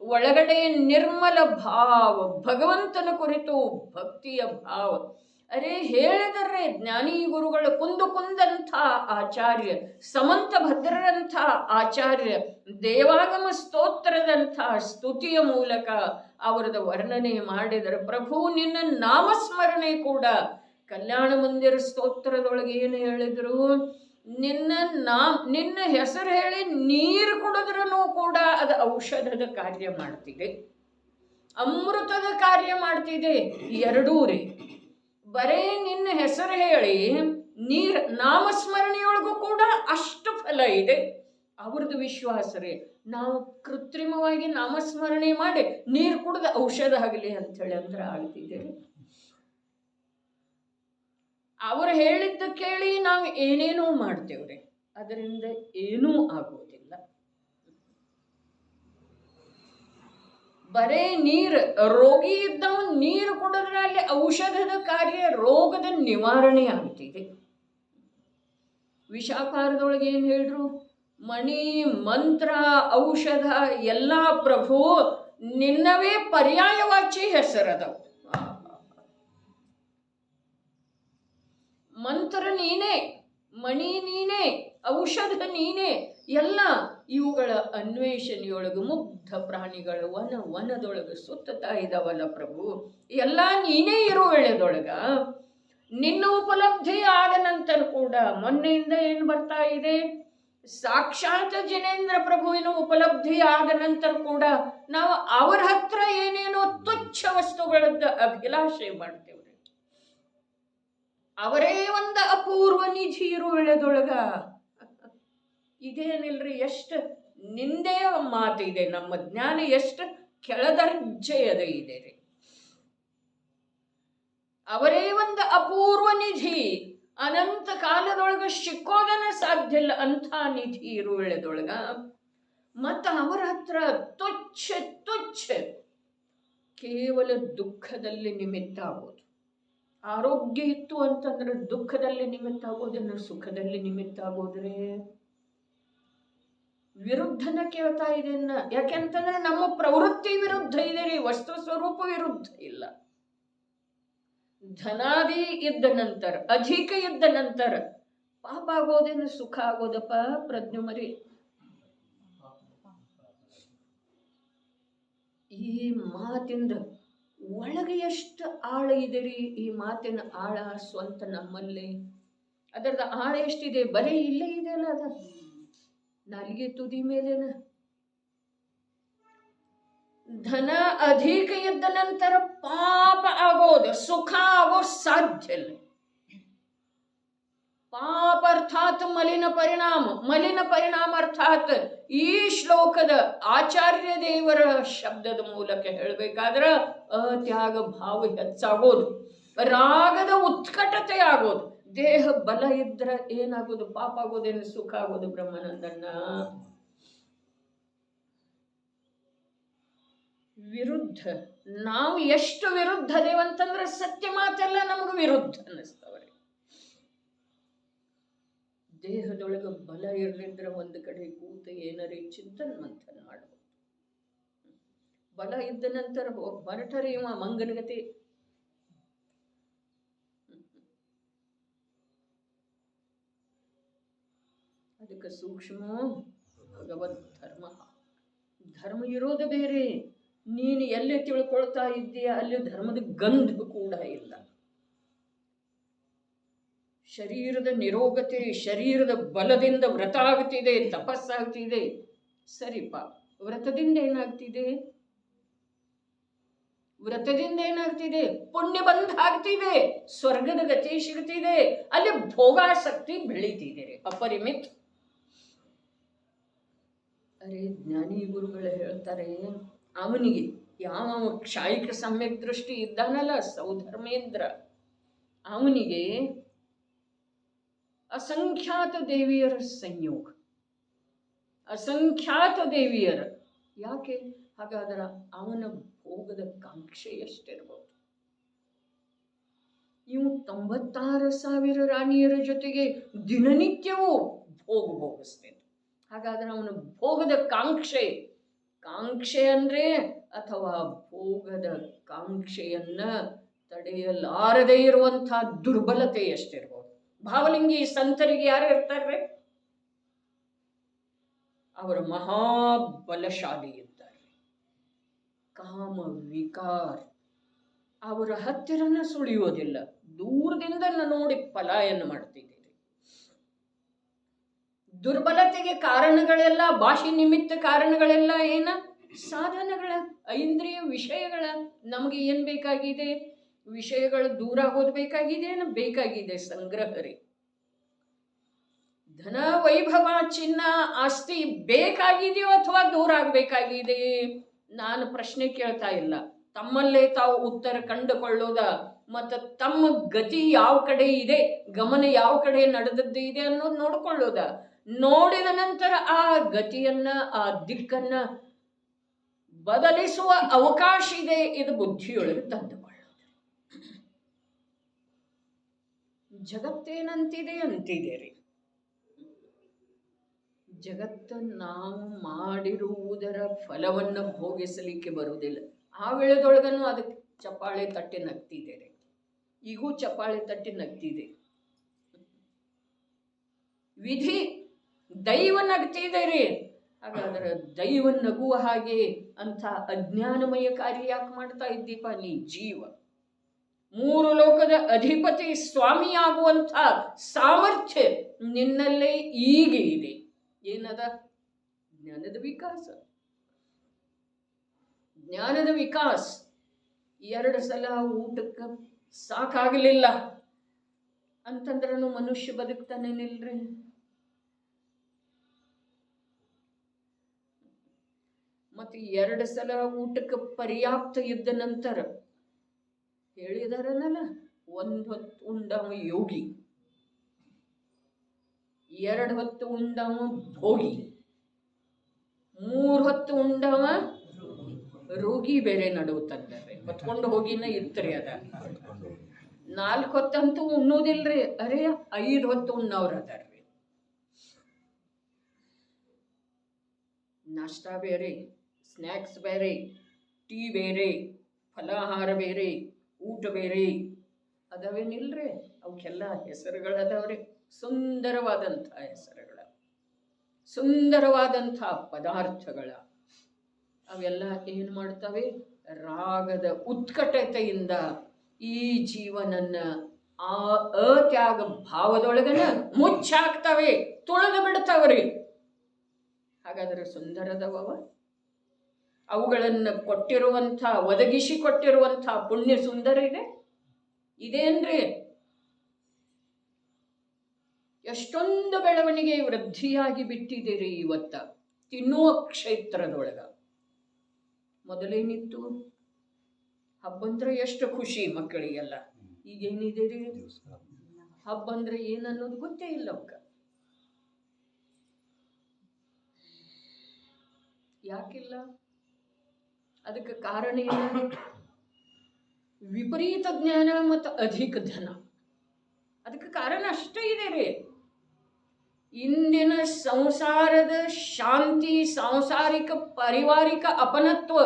ಒಳಗಡೆ ನಿರ್ಮಲ ಭಾವ, ಭಗವಂತನ ಕುರಿತು ಭಕ್ತಿಯ ಭಾವ. ಅರೆ ಹೇಳಿದರೆ ಜ್ಞಾನಿ ಗುರುಗಳು ಕುಂದಂಥ ಆಚಾರ್ಯ, ಸಮಂತ ಭದ್ರರಂಥ ಆಚಾರ್ಯ ದೇವಾಗಮ ಸ್ತೋತ್ರದಂಥ ಸ್ತುತಿಯ ಮೂಲಕ ಅವರದ ವರ್ಣನೆ ಮಾಡಿದರೆ, ಪ್ರಭು ನಿನ್ನ ನಾಮಸ್ಮರಣೆ ಕೂಡ ಕಲ್ಯಾಣ ಮಂದಿರ ಸ್ತೋತ್ರದೊಳಗೆ ಏನು ಹೇಳಿದ್ರು? ನಿನ್ನ ಹೆಸರು ಹೇಳಿ ನೀರು ಕುಡಿದ್ರೂ ಕೂಡ ಅದು ಔಷಧದ ಕಾರ್ಯ ಮಾಡ್ತಿದೆ, ಅಮೃತದ ಕಾರ್ಯ ಮಾಡ್ತಿದೆ. ಎರಡೂ ರೀ. ಬರೇ ನಿನ್ನ ಹೆಸರು ಹೇಳಿ ನಾಮಸ್ಮರಣೆಯೊಳಗೂ ಕೂಡ ಅಷ್ಟು ಫಲ ಇದೆ. ಅವ್ರದ್ದು ವಿಶ್ವಾಸ ರೀ, ನಾವು ಕೃತ್ರಿಮವಾಗಿ ನಾಮಸ್ಮರಣೆ ಮಾಡಿ ನೀರು ಕುಡಿದ ಔಷಧ ಆಗಲಿ ಅಂಥೇಳಿ ಅಂದ್ರೆ ಆಗ್ತಿದೆ. ಅವರು ಹೇಳಿದ್ದ ಕೇಳಿ ನಾವು ಏನೇನೋ ಮಾಡ್ತೇವ್ರಿ, ಅದರಿಂದ ಏನೂ ಆಗೋದಿಲ್ಲ. ಬರೇ ನೀರು, ರೋಗಿ ಇದ್ದವ ನೀರು ಕುಡಿದ್ರೆ ಅಲ್ಲಿ ಔಷಧದ ಕಾರ್ಯ, ರೋಗದ ನಿವಾರಣೆ ಆಗ್ತಿದೆ. ವಿಷಾಪಾರದೊಳಗೆ ಏನು ಹೇಳ್ರು? ಮಣಿ, ಮಂತ್ರ, ಔಷಧ ಎಲ್ಲ ಪ್ರಭು ನಿನ್ನವೇ ಪರ್ಯಾಯವಾಚಿ ಹೆಸರದವು. ಮಂತ್ರ ನೀನೇ, ಮಣಿ ನೀನೇ, ಔಷಧ ನೀನೇ, ಎಲ್ಲ ಇವುಗಳ ಅನ್ವೇಷಣೆಯೊಳಗೆ ಮುಗ್ಧ ಪ್ರಾಣಿಗಳು ವನದೊಳಗೆ ಸುತ್ತತಾ ಇದಾವಲ್ಲ ಪ್ರಭು, ಎಲ್ಲ ನೀನೇ ಇರೋ ವೇಳೆದೊಳಗ ನಿನ್ನ ಉಪಲಬ್ಧಿ ಆದ ನಂತರ ಕೂಡ ಮೊನ್ನೆಯಿಂದ ಏನು ಬರ್ತಾ ಇದೆ, ಸಾಕ್ಷಾತ್ ಜಿನೇಂದ್ರ ಪ್ರಭುವಿನ ಉಪಲಬ್ಧಿ ಆದ ನಂತರ ಕೂಡ ನಾವು ಅವರ ಹತ್ರ ಏನೇನೋ ತುಚ್ಛ ವಸ್ತುಗಳದ್ದ ಅಭಿಲಾಷೆ ಮಾಡ್ತೇವ್ರಿ. ಅವರೇ ಒಂದು ಅಪೂರ್ವ ನಿಧಿ ಇರೋ ವೇಳೆದೊಳಗ ಇದೇನಿಲ್ರಿ, ಎಷ್ಟು ನಿಂದೆಯ ಮಾತಿದೆ, ನಮ್ಮ ಜ್ಞಾನ ಎಷ್ಟು ಕೆಳದರ್ಜೆಯದ ಇದೆ ರೀ. ಅವರೇ ಒಂದು ಅಪೂರ್ವ ನಿಧಿ, ಅನಂತ ಕಾಲದೊಳಗ ಸಿಕ್ಕೋದನ್ನ ಸಾಧ್ಯ ಇಲ್ಲ ಅಂಥ ನಿಧಿ ಇರೋ ವೇಳೆದೊಳಗ ಮತ್ತ ಅವರ ಹತ್ರ ತುಚ್ಛ ತುಚ್ಛ ಕೇವಲ ದುಃಖದಲ್ಲಿ ನಿಮಿತ್ತ ಆಗೋದು. ಆರೋಗ್ಯ ಇತ್ತು ಅಂತಂದ್ರೆ ದುಃಖದಲ್ಲಿ ನಿಮಿತ್ತ ಆಗೋದನ್ನ ಸುಖದಲ್ಲಿ ನಿಮಿತ್ತ ಆಗೋದ್ರೆ ವಿರುದ್ಧನ ಕೇಳ್ತಾ ಇದೆ. ಯಾಕೆಂತಂದ್ರೆ ನಮ್ಮ ಪ್ರವೃತ್ತಿ ವಿರುದ್ಧ ಇದೆ ರೀ, ವಸ್ತು ಸ್ವರೂಪ ವಿರುದ್ಧ ಇಲ್ಲ. ಧನಾದಿ ಇದ್ದ ನಂತರ, ಅಧಿಕ ಇದ್ದ ನಂತರ ಪಾಪ ಆಗೋದೇನು ಸುಖ ಆಗೋದಪ್ಪ ಪ್ರಜ್ಞುಮರಿ. ಈ ಮಾತಿಂದ ಒಳಗೆ ಎಷ್ಟು ಆಳ ಇದೆ ರೀ, ಈ ಮಾತಿನ ಆಳ ಸ್ವಂತ ನಮ್ಮಲ್ಲಿ. ಅದರದ ಆಳ ಎಷ್ಟಿದೆ, ಬರೀ ಇಲ್ಲೇ ಇದೆ ಅಲ್ಲ, ಅದ ನಾಲಿಗೆ ತುದಿ ಮೇಲೇನ. ಧನ ಅಧಿಕ ಇದ್ದ ನಂತರ ಪಾಪ ಆಗೋದು, ಸುಖ ಆಗೋ ಸಾಧ್ಯ ಇಲ್ಲ. ಪಾಪ ಅರ್ಥಾತ್ ಮಲಿನ ಪರಿಣಾಮ, ಮಲಿನ ಪರಿಣಾಮ ಅರ್ಥಾತ್ ಈ ಶ್ಲೋಕದ ಆಚಾರ್ಯ ದೇವರ ಶಬ್ದದ ಮೂಲಕ ಹೇಳಬೇಕಾದ್ರ ಅತ್ಯಾಗ ಭಾವ ಹೆಚ್ಚಾಗೋದು, ರಾಗದ ಉತ್ಕಟತೆ ಆಗೋದು. ದೇಹ ಬಲ ಇದ್ರ ಏನಾಗೋದು, ಪಾಪ ಆಗೋದೇನು ಸುಖ ಆಗೋದು. ಬ್ರಹ್ಮಾನಂದನ್ನ ವಿರುದ್ಧ ನಾವು ಎಷ್ಟು ವಿರುದ್ಧ ಅದೇವಂತಂದ್ರೆ ಸತ್ಯ ಮಾತೆಲ್ಲ ನಮಗೆ ವಿರುದ್ಧ ಅನ್ನಿಸ್ತವ್ರಿ. ದೇಹದೊಳಗ ಬಲ ಇರ್ಲಿದ್ರೆ ಒಂದು ಕಡೆ ಕೂತ ಏನರೇ ಚಿಂತನ್ ಮಂಥನ್ ಮಾಡಬಹುದು. ಬಲ ಇದ್ದ ನಂತರ ಹೊರಟರಿ ಇವ ಮಂಗನಗತಿ. ಅದಕ್ಕೆ ಸೂಕ್ಷ್ಮ ಭಗವದ್ ಧರ್ಮ. ಧರ್ಮ ಇರೋದು ಬೇರೆ, ನೀನು ಎಲ್ಲಿ ತಿಳ್ಕೊಳ್ತಾ ಇದ್ದೀಯ ಅಲ್ಲಿ ಧರ್ಮದ ಗಂಧ ಕೂಡ ಇಲ್ಲ. ಶರೀರದ ನಿರೋಗತೆ, ಶರೀರದ ಬಲದಿಂದ ವ್ರತ ಆಗ್ತಿದೆ, ತಪಸ್ಸಾಗ್ತಿದೆ, ಸರಿಪ. ವ್ರತದಿಂದ ಏನಾಗ್ತಿದೆ, ವ್ರತದಿಂದ ಏನಾಗ್ತಿದೆ, ಪುಣ್ಯ ಬಂಧ ಆಗ್ತಿದೆ, ಸ್ವರ್ಗದ ಗತಿ ಸಿಗ್ತಿದೆ, ಅಲ್ಲಿ ಭೋಗಾಸಕ್ತಿ ಬೆಳೀತಿದೆ ಅಪರಿಮಿತ. ಅರೆ ಜ್ಞಾನಿ ಗುರುಗಳು ಹೇಳ್ತಾರೆ, ಅವನಿಗೆ ಯಾವ ಕ್ಷಾಯಿಕ ಸಮ್ಯಕ್ ದೃಷ್ಟಿ ಇದ್ದಾನಲ್ಲ ಸೌಧರ್ಮೇಂದ್ರ, ಅವನಿಗೆ ಅಸಂಖ್ಯಾತ ದೇವಿಯರ ಸಂಯೋಗ, ಅಸಂಖ್ಯಾತ ದೇವಿಯರ. ಯಾಕೆ ಹಾಗಾದ್ರೆ ಅವನ ಭೋಗದ ಕಾಂಕ್ಷೆ ಎಷ್ಟಿರ್ಬೋದು. ಇವು 96,000 ರಾಣಿಯರ ಜೊತೆಗೆ ದಿನನಿತ್ಯವೂ ಭೋಗಿಸ್ತೇನೆ. ಹಾಗಾದ್ರೆ ಅವನ ಭೋಗದ ಕಾಂಕ್ಷೆ, ಕಾಂಕ್ಷೆ ಅಂದ್ರೆ ಅಥವಾ ಭೋಗದ ಕಾಂಕ್ಷೆಯನ್ನ ತಡೆಯಲಾರದೇ ಇರುವಂತಹ ದುರ್ಬಲತೆ ಎಷ್ಟಿರ್ಬೋದು. ಭಾವಲಿಂಗಿ ಸಂತರಿಗೆ ಯಾರು ಇರ್ತಾರೆ, ಅವರು ಮಹಾಬಲಶಾಲಿ ಇದ್ದಾರೆ. ಕಾಮ ವಿಕಾರ ಅವರ ಹತ್ತಿರನ ಸುಳಿಯೋದಿಲ್ಲ, ದೂರದಿಂದ ನೋಡಿ ಪಲಾಯನ ಮಾಡ್ತಿದ್ದೀರಿ. ದುರ್ಬಲತೆಗೆ ಕಾರಣಗಳೆಲ್ಲ ಬಾಹ್ಯ ನಿಮಿತ್ತ ಕಾರಣಗಳೆಲ್ಲ ಏನ, ಸಾಧನಗಳ, ಐಂದ್ರಿಯ ವಿಷಯಗಳ. ನಮಗೆ ಏನ್ ಬೇಕಾಗಿದೆ, ವಿಷಯಗಳು ದೂರ ಆಗೋದು ಬೇಕಾಗಿದೆ, ಏನು ಬೇಕಾಗಿದೆ, ಸಂಗ್ರಹರಿ. ಧನ ವೈಭವ ಚಿನ್ನ ಆಸ್ತಿ ಬೇಕಾಗಿದೆಯೋ ಅಥವಾ ದೂರ ಆಗಬೇಕಾಗಿದೆ, ನಾನು ಪ್ರಶ್ನೆ ಕೇಳ್ತಾ ಇಲ್ಲ. ತಮ್ಮಲ್ಲೇ ತಾವು ಉತ್ತರ ಕಂಡುಕೊಳ್ಳೋದ, ಮತ್ತು ತಮ್ಮ ಗತಿ ಯಾವ ಕಡೆ ಇದೆ, ಗಮನ ಯಾವ ಕಡೆ ನಡೆದದ್ದು ಇದೆ ಅನ್ನೋದು ನೋಡ್ಕೊಳ್ಳೋದ. ನೋಡಿದ ನಂತರ ಆ ಗತಿಯನ್ನ, ಆ ದಿಕ್ಕನ್ನ ಬದಲಿಸುವ ಅವಕಾಶ ಇದೆ, ಇದು ಬುದ್ಧಿಯೊಳಗೆ ತಂದುಕೊಳ್ಳೋದು. ಜಗತ್ತೇನಂತಿದೆ ಅಂತಿದೆ. ಜಗತ್ತು ನಾವು ಮಾಡಿರುವುದರ ಫಲವನ್ನು ಭೋಗಿಸಲಿಕ್ಕೆ ಬರುವುದಿಲ್ಲ. ಆ ವೇಳೆದೊಳಗನು ಅದಕ್ಕೆ ಚಪ್ಪಾಳೆ ತಟ್ಟಿ ನಗ್ತಿದೆ. ಈಗೂ ಚಪ್ಪಾಳೆ ತಟ್ಟಿ ನಗ್ತಿದೆ. ವಿಧಿ ದೈವ ನಗ್ತಿದೆ ರೀ. ಹಾಗಾದ್ರೆ ದೈವ ನಗುವ ಹಾಗೆ ಅಂಥ ಅಜ್ಞಾನಮಯ ಕಾರ್ಯ ಯಾಕೆ ಮಾಡ್ತಾ ಇದ್ದೀಪ ನೀ ಜೀವ? 3 ಲೋಕದ ಅಧಿಪತಿ ಸ್ವಾಮಿಯಾಗುವಂಥ ಸಾಮರ್ಥ್ಯ ನಿನ್ನಲ್ಲೇ ಈಗ ಇದೆ. ಏನದ? ಜ್ಞಾನದ ವಿಕಾಸ. ಜ್ಞಾನದ ವಿಕಾಸ. 2 ಸಲ ಊಟಕ್ಕೆ ಸಾಕಾಗಲಿಲ್ಲ ಅಂತಂದ್ರೂ ಮನುಷ್ಯ ಬದುಕ್ತಾನೇನಿಲ್ರಿ? ಮತ್ತು 2 ಸಲ ಊಟಕ್ಕೆ ಪರ್ಯಾಪ್ತ ಇದ್ದ ನಂತರ ಹೇಳಿದಾರನಲ್ಲ, 1 ಹೊತ್ತು ಉಂಡವ ಯೋಗಿ, 2 ಹೊತ್ತು ಉಂಡವ ಭೋಗಿ, 3 ಹೊತ್ತು ಉಂಡವ ರೋಗಿ. ಬೇರೆ ನಡುವು ತಂದರೆ ಹೊತ್ಕೊಂಡು ಹೋಗಿನ ಇರ್ತರಿ ಅದ. 4 ಹೊತ್ತಂತೂ ಉಣ್ಣೋದಿಲ್ರಿ. ಅರೇ 5 ಹೊತ್ತು ಉಣ್ಣವ್ರು ಅದಾರ್ರಿ. ನಾಷ್ಟಾ ಬೇರೆ, ಸ್ನ್ಯಾಕ್ಸ್ ಬೇರೆ, ಟೀ ಬೇರೆ, ಫಲಾಹಾರ ಬೇರೆ, ಊಟ ಬೇರೆ ಅದಾವೇನಿಲ್ರಿ? ಅವಕ್ಕೆಲ್ಲ ಹೆಸರುಗಳದವ್ರಿ. ಸುಂದರವಾದಂಥ ಹೆಸರುಗಳ, ಸುಂದರವಾದಂಥ ಪದಾರ್ಥಗಳ. ಅವೆಲ್ಲ ಏನು ಮಾಡ್ತವೆ? ರಾಗದ ಉತ್ಕಟತೆಯಿಂದ ಈ ಜೀವನನ್ನ ಆ ಅತ್ಯಾಗ ಭಾವದೊಳಗನ ಮುಚ್ಚಾಕ್ತವೆ, ತುಳಿದು ಬಿಡ್ತಾವ್ರಿ. ಹಾಗಾದ್ರೆ ಸುಂದರದವವ? ಅವುಗಳನ್ನು ಕೊಟ್ಟಿರುವಂಥ, ಒದಗಿಸಿ ಕೊಟ್ಟಿರುವಂಥ ಪುಣ್ಯ ಸುಂದರ ಇದೆ ಇದೇನ್ರಿ? ಎಷ್ಟೊಂದು ಬೆಳವಣಿಗೆ ವೃದ್ಧಿಯಾಗಿ ಬಿಟ್ಟಿದ್ದೀರಿ ಇವತ್ತ ತಿನ್ನುವ ಕ್ಷೇತ್ರದೊಳಗ. ಮೊದಲೇನಿತ್ತು? ಹಬ್ಬಂದ್ರೆ ಎಷ್ಟು ಖುಷಿ ಮಕ್ಕಳಿಗೆಲ್ಲ. ಈಗೇನಿದೆ? ಹಬ್ಬ ಅಂದ್ರೆ ಏನನ್ನೋದು ಗೊತ್ತೇ ಇಲ್ಲ ಅವಕ್ಕ. ಯಾಕಿಲ್ಲ? ಅದಕ್ಕೆ ಕಾರಣ ಏನು? ವಿಪರೀತ ಜ್ಞಾನ ಮತ್ತು ಅಧಿಕ ಧನ. ಅದಕ್ಕೆ ಕಾರಣ ಅಷ್ಟೇ ಇದೆ ರೀ. ಇಂದಿನ ಸಂಸಾರದ ಶಾಂತಿ, ಸಾಂಸಾರಿಕ ಪಾರಿವಾರಿಕ ಅಪನತ್ವ,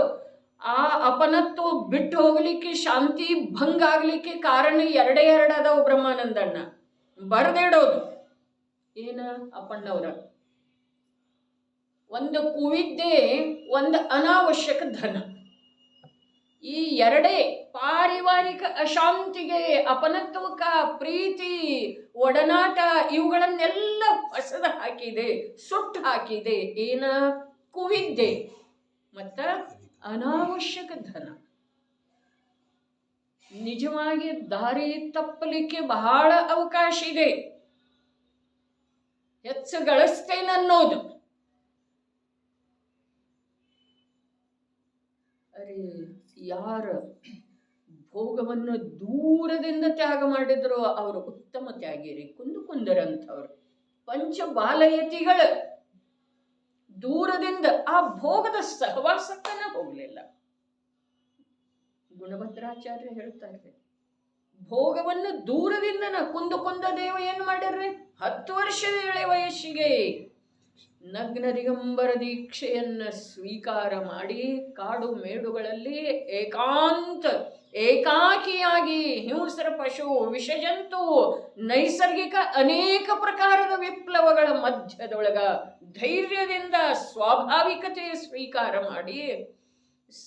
ಆ ಅಪನತ್ವ ಬಿಟ್ಟು ಹೋಗ್ಲಿಕ್ಕೆ, ಶಾಂತಿ ಭಂಗ ಆಗ್ಲಿಕ್ಕೆ ಕಾರಣ 2 ಅದಾವ. ಬ್ರಹ್ಮಾನಂದಣ್ಣ ಬರೆದಿಡೋದು ಏನ ಅಪ್ಪಣ್ಣವ್ರ? ಒಂದು ಕುವಿದ್ದೆ, ಒಂದು ಅನಾವಶ್ಯಕ ಧನ. ಈ 2 ಪಾರಿವಾರಿಕ ಅಶಾಂತಿಗೆ, ಅಪನತ್ವಕ, ಪ್ರೀತಿ, ಒಡನಾಟ ಇವುಗಳನ್ನೆಲ್ಲ ಹೊಸದ ಹಾಕಿದೆ, ಸುಟ್ಟು ಹಾಕಿದೆ. ಏನ? ಕುವಿದ್ದೆ ಮತ್ತ ಅನಾವಶ್ಯಕ ಧನ. ನಿಜವಾಗಿ ದಾರಿ ತಪ್ಪಲಿಕ್ಕೆ ಬಹಳ ಅವಕಾಶ ಇದೆ. ಹೆಚ್ಚು ಗಳಿಸ್ತೇನನ್ನೋದು. ಅರೆ, ಯಾರ ಭೋಗವನ್ನು ದೂರದಿಂದ ತ್ಯಾಗ ಮಾಡಿದ್ರು ಅವರು ಉತ್ತಮ ತ್ಯಾಗಿರಿ. ಕುಂದರಂಥವ್ರು ಪಂಚಬಾಲಯತಿಗಳ ದೂರದಿಂದ ಆ ಭೋಗದ ಸಹವಾಸಕ್ಕನ ಹೋಗ್ಲಿಲ್ಲ. ಗುಣಭದ್ರಾಚಾರ್ಯ ಹೇಳ್ತಾ ಇದ್ದಾರೆ, ಭೋಗವನ್ನು ದೂರದಿಂದ ಕುಂದ ದೇವ ಏನ್ ಮಾಡಿರ್ರಿ? 10 ವರ್ಷದ ಎಳೆ ವಯಸ್ಸಿಗೆ ನಗ್ನ ದಿಗಂಬರ ದೀಕ್ಷೆಯನ್ನ ಸ್ವೀಕಾರ ಮಾಡಿ ಕಾಡು ಮೇಡುಗಳಲ್ಲಿ ಏಕಾಕಿಯಾಗಿ ಹಿಂಸ್ರ, ಪಶು, ವಿಷಜಂತು, ನೈಸರ್ಗಿಕ ಅನೇಕ ಪ್ರಕಾರದ ವಿಪ್ಲವಗಳ ಮಧ್ಯದೊಳಗ ಧೈರ್ಯದಿಂದ ಸ್ವಾಭಾವಿಕತೆ ಸ್ವೀಕಾರ ಮಾಡಿ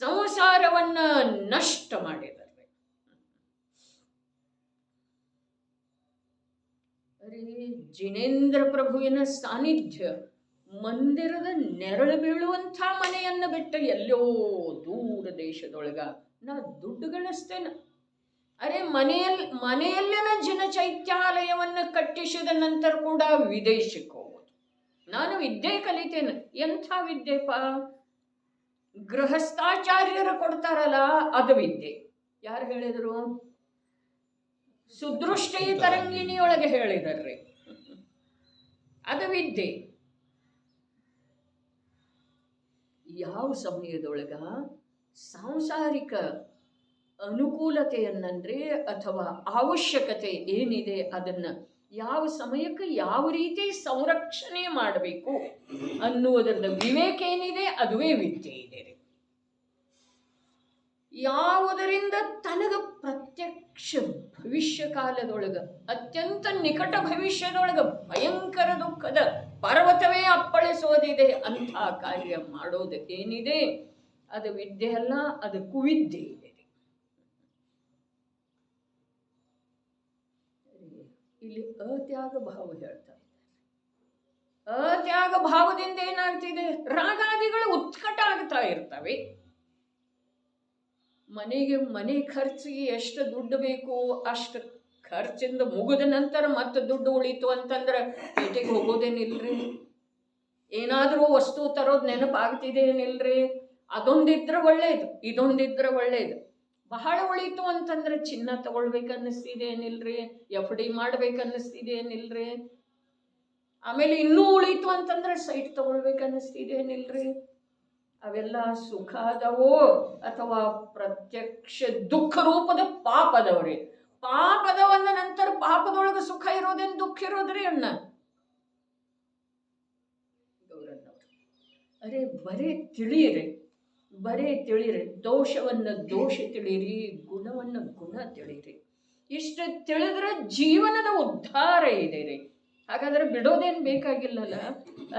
ಸಂಸಾರವನ್ನ ನಷ್ಟ ಮಾಡಿದ್ದಾರೆ. ಅರೆ, ಜಿನೇಂದ್ರ ಪ್ರಭುವಿನ ಸಾನ್ನಿಧ್ಯ ಮಂದಿರದ ನೆರಳು ಬೀಳುವಂಥ ಮನೆಯನ್ನ ಬಿಟ್ಟು ಎಲ್ಲೋ ದೂರ ದೇಶದೊಳಗ ನಾ ದುಡ್ಡು ಗಳಿಸ್ತೇನೆ. ಅರೆ, ಮನೆಯಲ್ಲಿನ ಜನಚೈತ್ಯಾಲಯವನ್ನು ಕಟ್ಟಿಸಿದ ನಂತರ ಕೂಡ ವಿದೇಶಕ್ಕೆ ಹೋಗೋದು. ನಾನು ವಿದ್ಯೆ ಕಲಿತೇನೆ. ಎಂಥ ವಿದ್ಯೆಪ? ಗೃಹಸ್ಥಾಚಾರ್ಯರು ಕೊಡ್ತಾರಲ್ಲ ಅದು ವಿದ್ಯೆ. ಯಾರು ಹೇಳಿದರು? ಸುದೃಷ್ಟಿ ತರಂಗಿಣಿಯೊಳಗೆ ಹೇಳಿದಾರ್ರಿ, ಅದು ವಿದ್ಯೆ. ಯಾವ ಸಮಯದೊಳಗ ಸಾಂಸಾರಿಕ ಅನುಕೂಲತೆಯನ್ನಂದ್ರೆ ಅಥವಾ ಅವಶ್ಯಕತೆ ಏನಿದೆ ಅದನ್ನ ಯಾವ ಸಮಯಕ್ಕೆ ಯಾವ ರೀತಿ ಸಂರಕ್ಷಣೆ ಮಾಡಬೇಕು ಅನ್ನುವುದರ ವಿವೇಕ ಏನಿದೆ ಅದುವೇ ವಿದ್ಯೆ ಇದೆ. ಯಾವುದರಿಂದ ತನಗ ಪ್ರತ್ಯಕ್ಷ ಭವಿಷ್ಯ ಕಾಲದೊಳಗ, ಅತ್ಯಂತ ನಿಕಟ ಭವಿಷ್ಯದೊಳಗ ಭಯಂಕರ ದುಃಖದ ಪರ್ವತವೇ ಅಪ್ಪಳಿಸೋದಿದೆ ಅಂಥ ಕಾರ್ಯ ಮಾಡೋದಕ್ಕೇನಿದೆ ಅದು ವಿದ್ಯೆ ಅಲ್ಲ, ಅದು ಕುವಿದ್ಯೆ ಇದೆ. ಇಲ್ಲಿ ಅತ್ಯಾಗ ಭಾವ ಹೇಳ್ತಾ ಇದ್ದಾರೆ. ಅತ್ಯಾಗ ಭಾವದಿಂದ ಏನಾಗ್ತಿದೆ, ರಾಗಾದಿಗಳು ಉತ್ಕಟ ಆಗ್ತಾ ಇರ್ತವೆ. ಮನೆ ಖರ್ಚಿಗೆ ಎಷ್ಟು ದುಡ್ಡು ಬೇಕು ಅಷ್ಟು ಖರ್ಚಿಂದ ಮುಗಿದ ನಂತರ ಮತ್ತೆ ದುಡ್ಡು ಉಳಿತು ಅಂತಂದ್ರೆ ಪೇಟೆಗೆ ಹೋಗೋದೇನಿಲ್ರಿ. ಏನಾದರೂ ವಸ್ತು ತರೋದು ನೆನಪಾಗ್ತಿದೆ ಏನಿಲ್ರಿ. ಅದೊಂದಿದ್ರೆ ಒಳ್ಳೇದು, ಇದೊಂದಿದ್ರೆ ಒಳ್ಳೇದು. ಬಹಳ ಉಳಿತು ಅಂತಂದ್ರೆ ಚಿನ್ನ ತಗೊಳ್ಬೇಕನ್ನಿಸ್ತಿದೆ ಏನಿಲ್ರಿ, FD ಮಾಡ್ಬೇಕನ್ನಿಸ್ತಿದೆ ಏನಿಲ್ರಿ. ಆಮೇಲೆ ಇನ್ನೂ ಉಳಿತು ಅಂತಂದ್ರೆ ಸೈಟ್ ತಗೊಳ್ಬೇಕನ್ನಿಸ್ತಿದೆ ಏನಿಲ್ರಿ. ಅವೆಲ್ಲ ಸುಖ ಅದವೋ ಅಥವಾ ಪ್ರತ್ಯಕ್ಷ ದುಃಖ ರೂಪದ ಪಾಪದವ್ರಿ. ಪಾಪದವನ್ನ ನಂತರ ಪಾಪದೊಳಗೆ ಸುಖ ಇರೋದೇನು ದುಃಖ ಇರೋದ್ರಿ ಅಣ್ಣ. ಅರೆ ಬರೇ ತಿಳಿಯಿರಿ, ದೋಷವನ್ನ ದೋಷ ತಿಳಿಯಿರಿ, ಗುಣವನ್ನ ಗುಣ ತಿಳಿಯಿರಿ. ಇಷ್ಟು ತಿಳಿದ್ರೆ ಜೀವನದ ಉದ್ಧಾರ ಇದೆ ರೀ. ಹಾಗಾದ್ರೆ ಬಿಡೋದೇನು ಬೇಕಾಗಿಲ್ಲಲ್ಲ.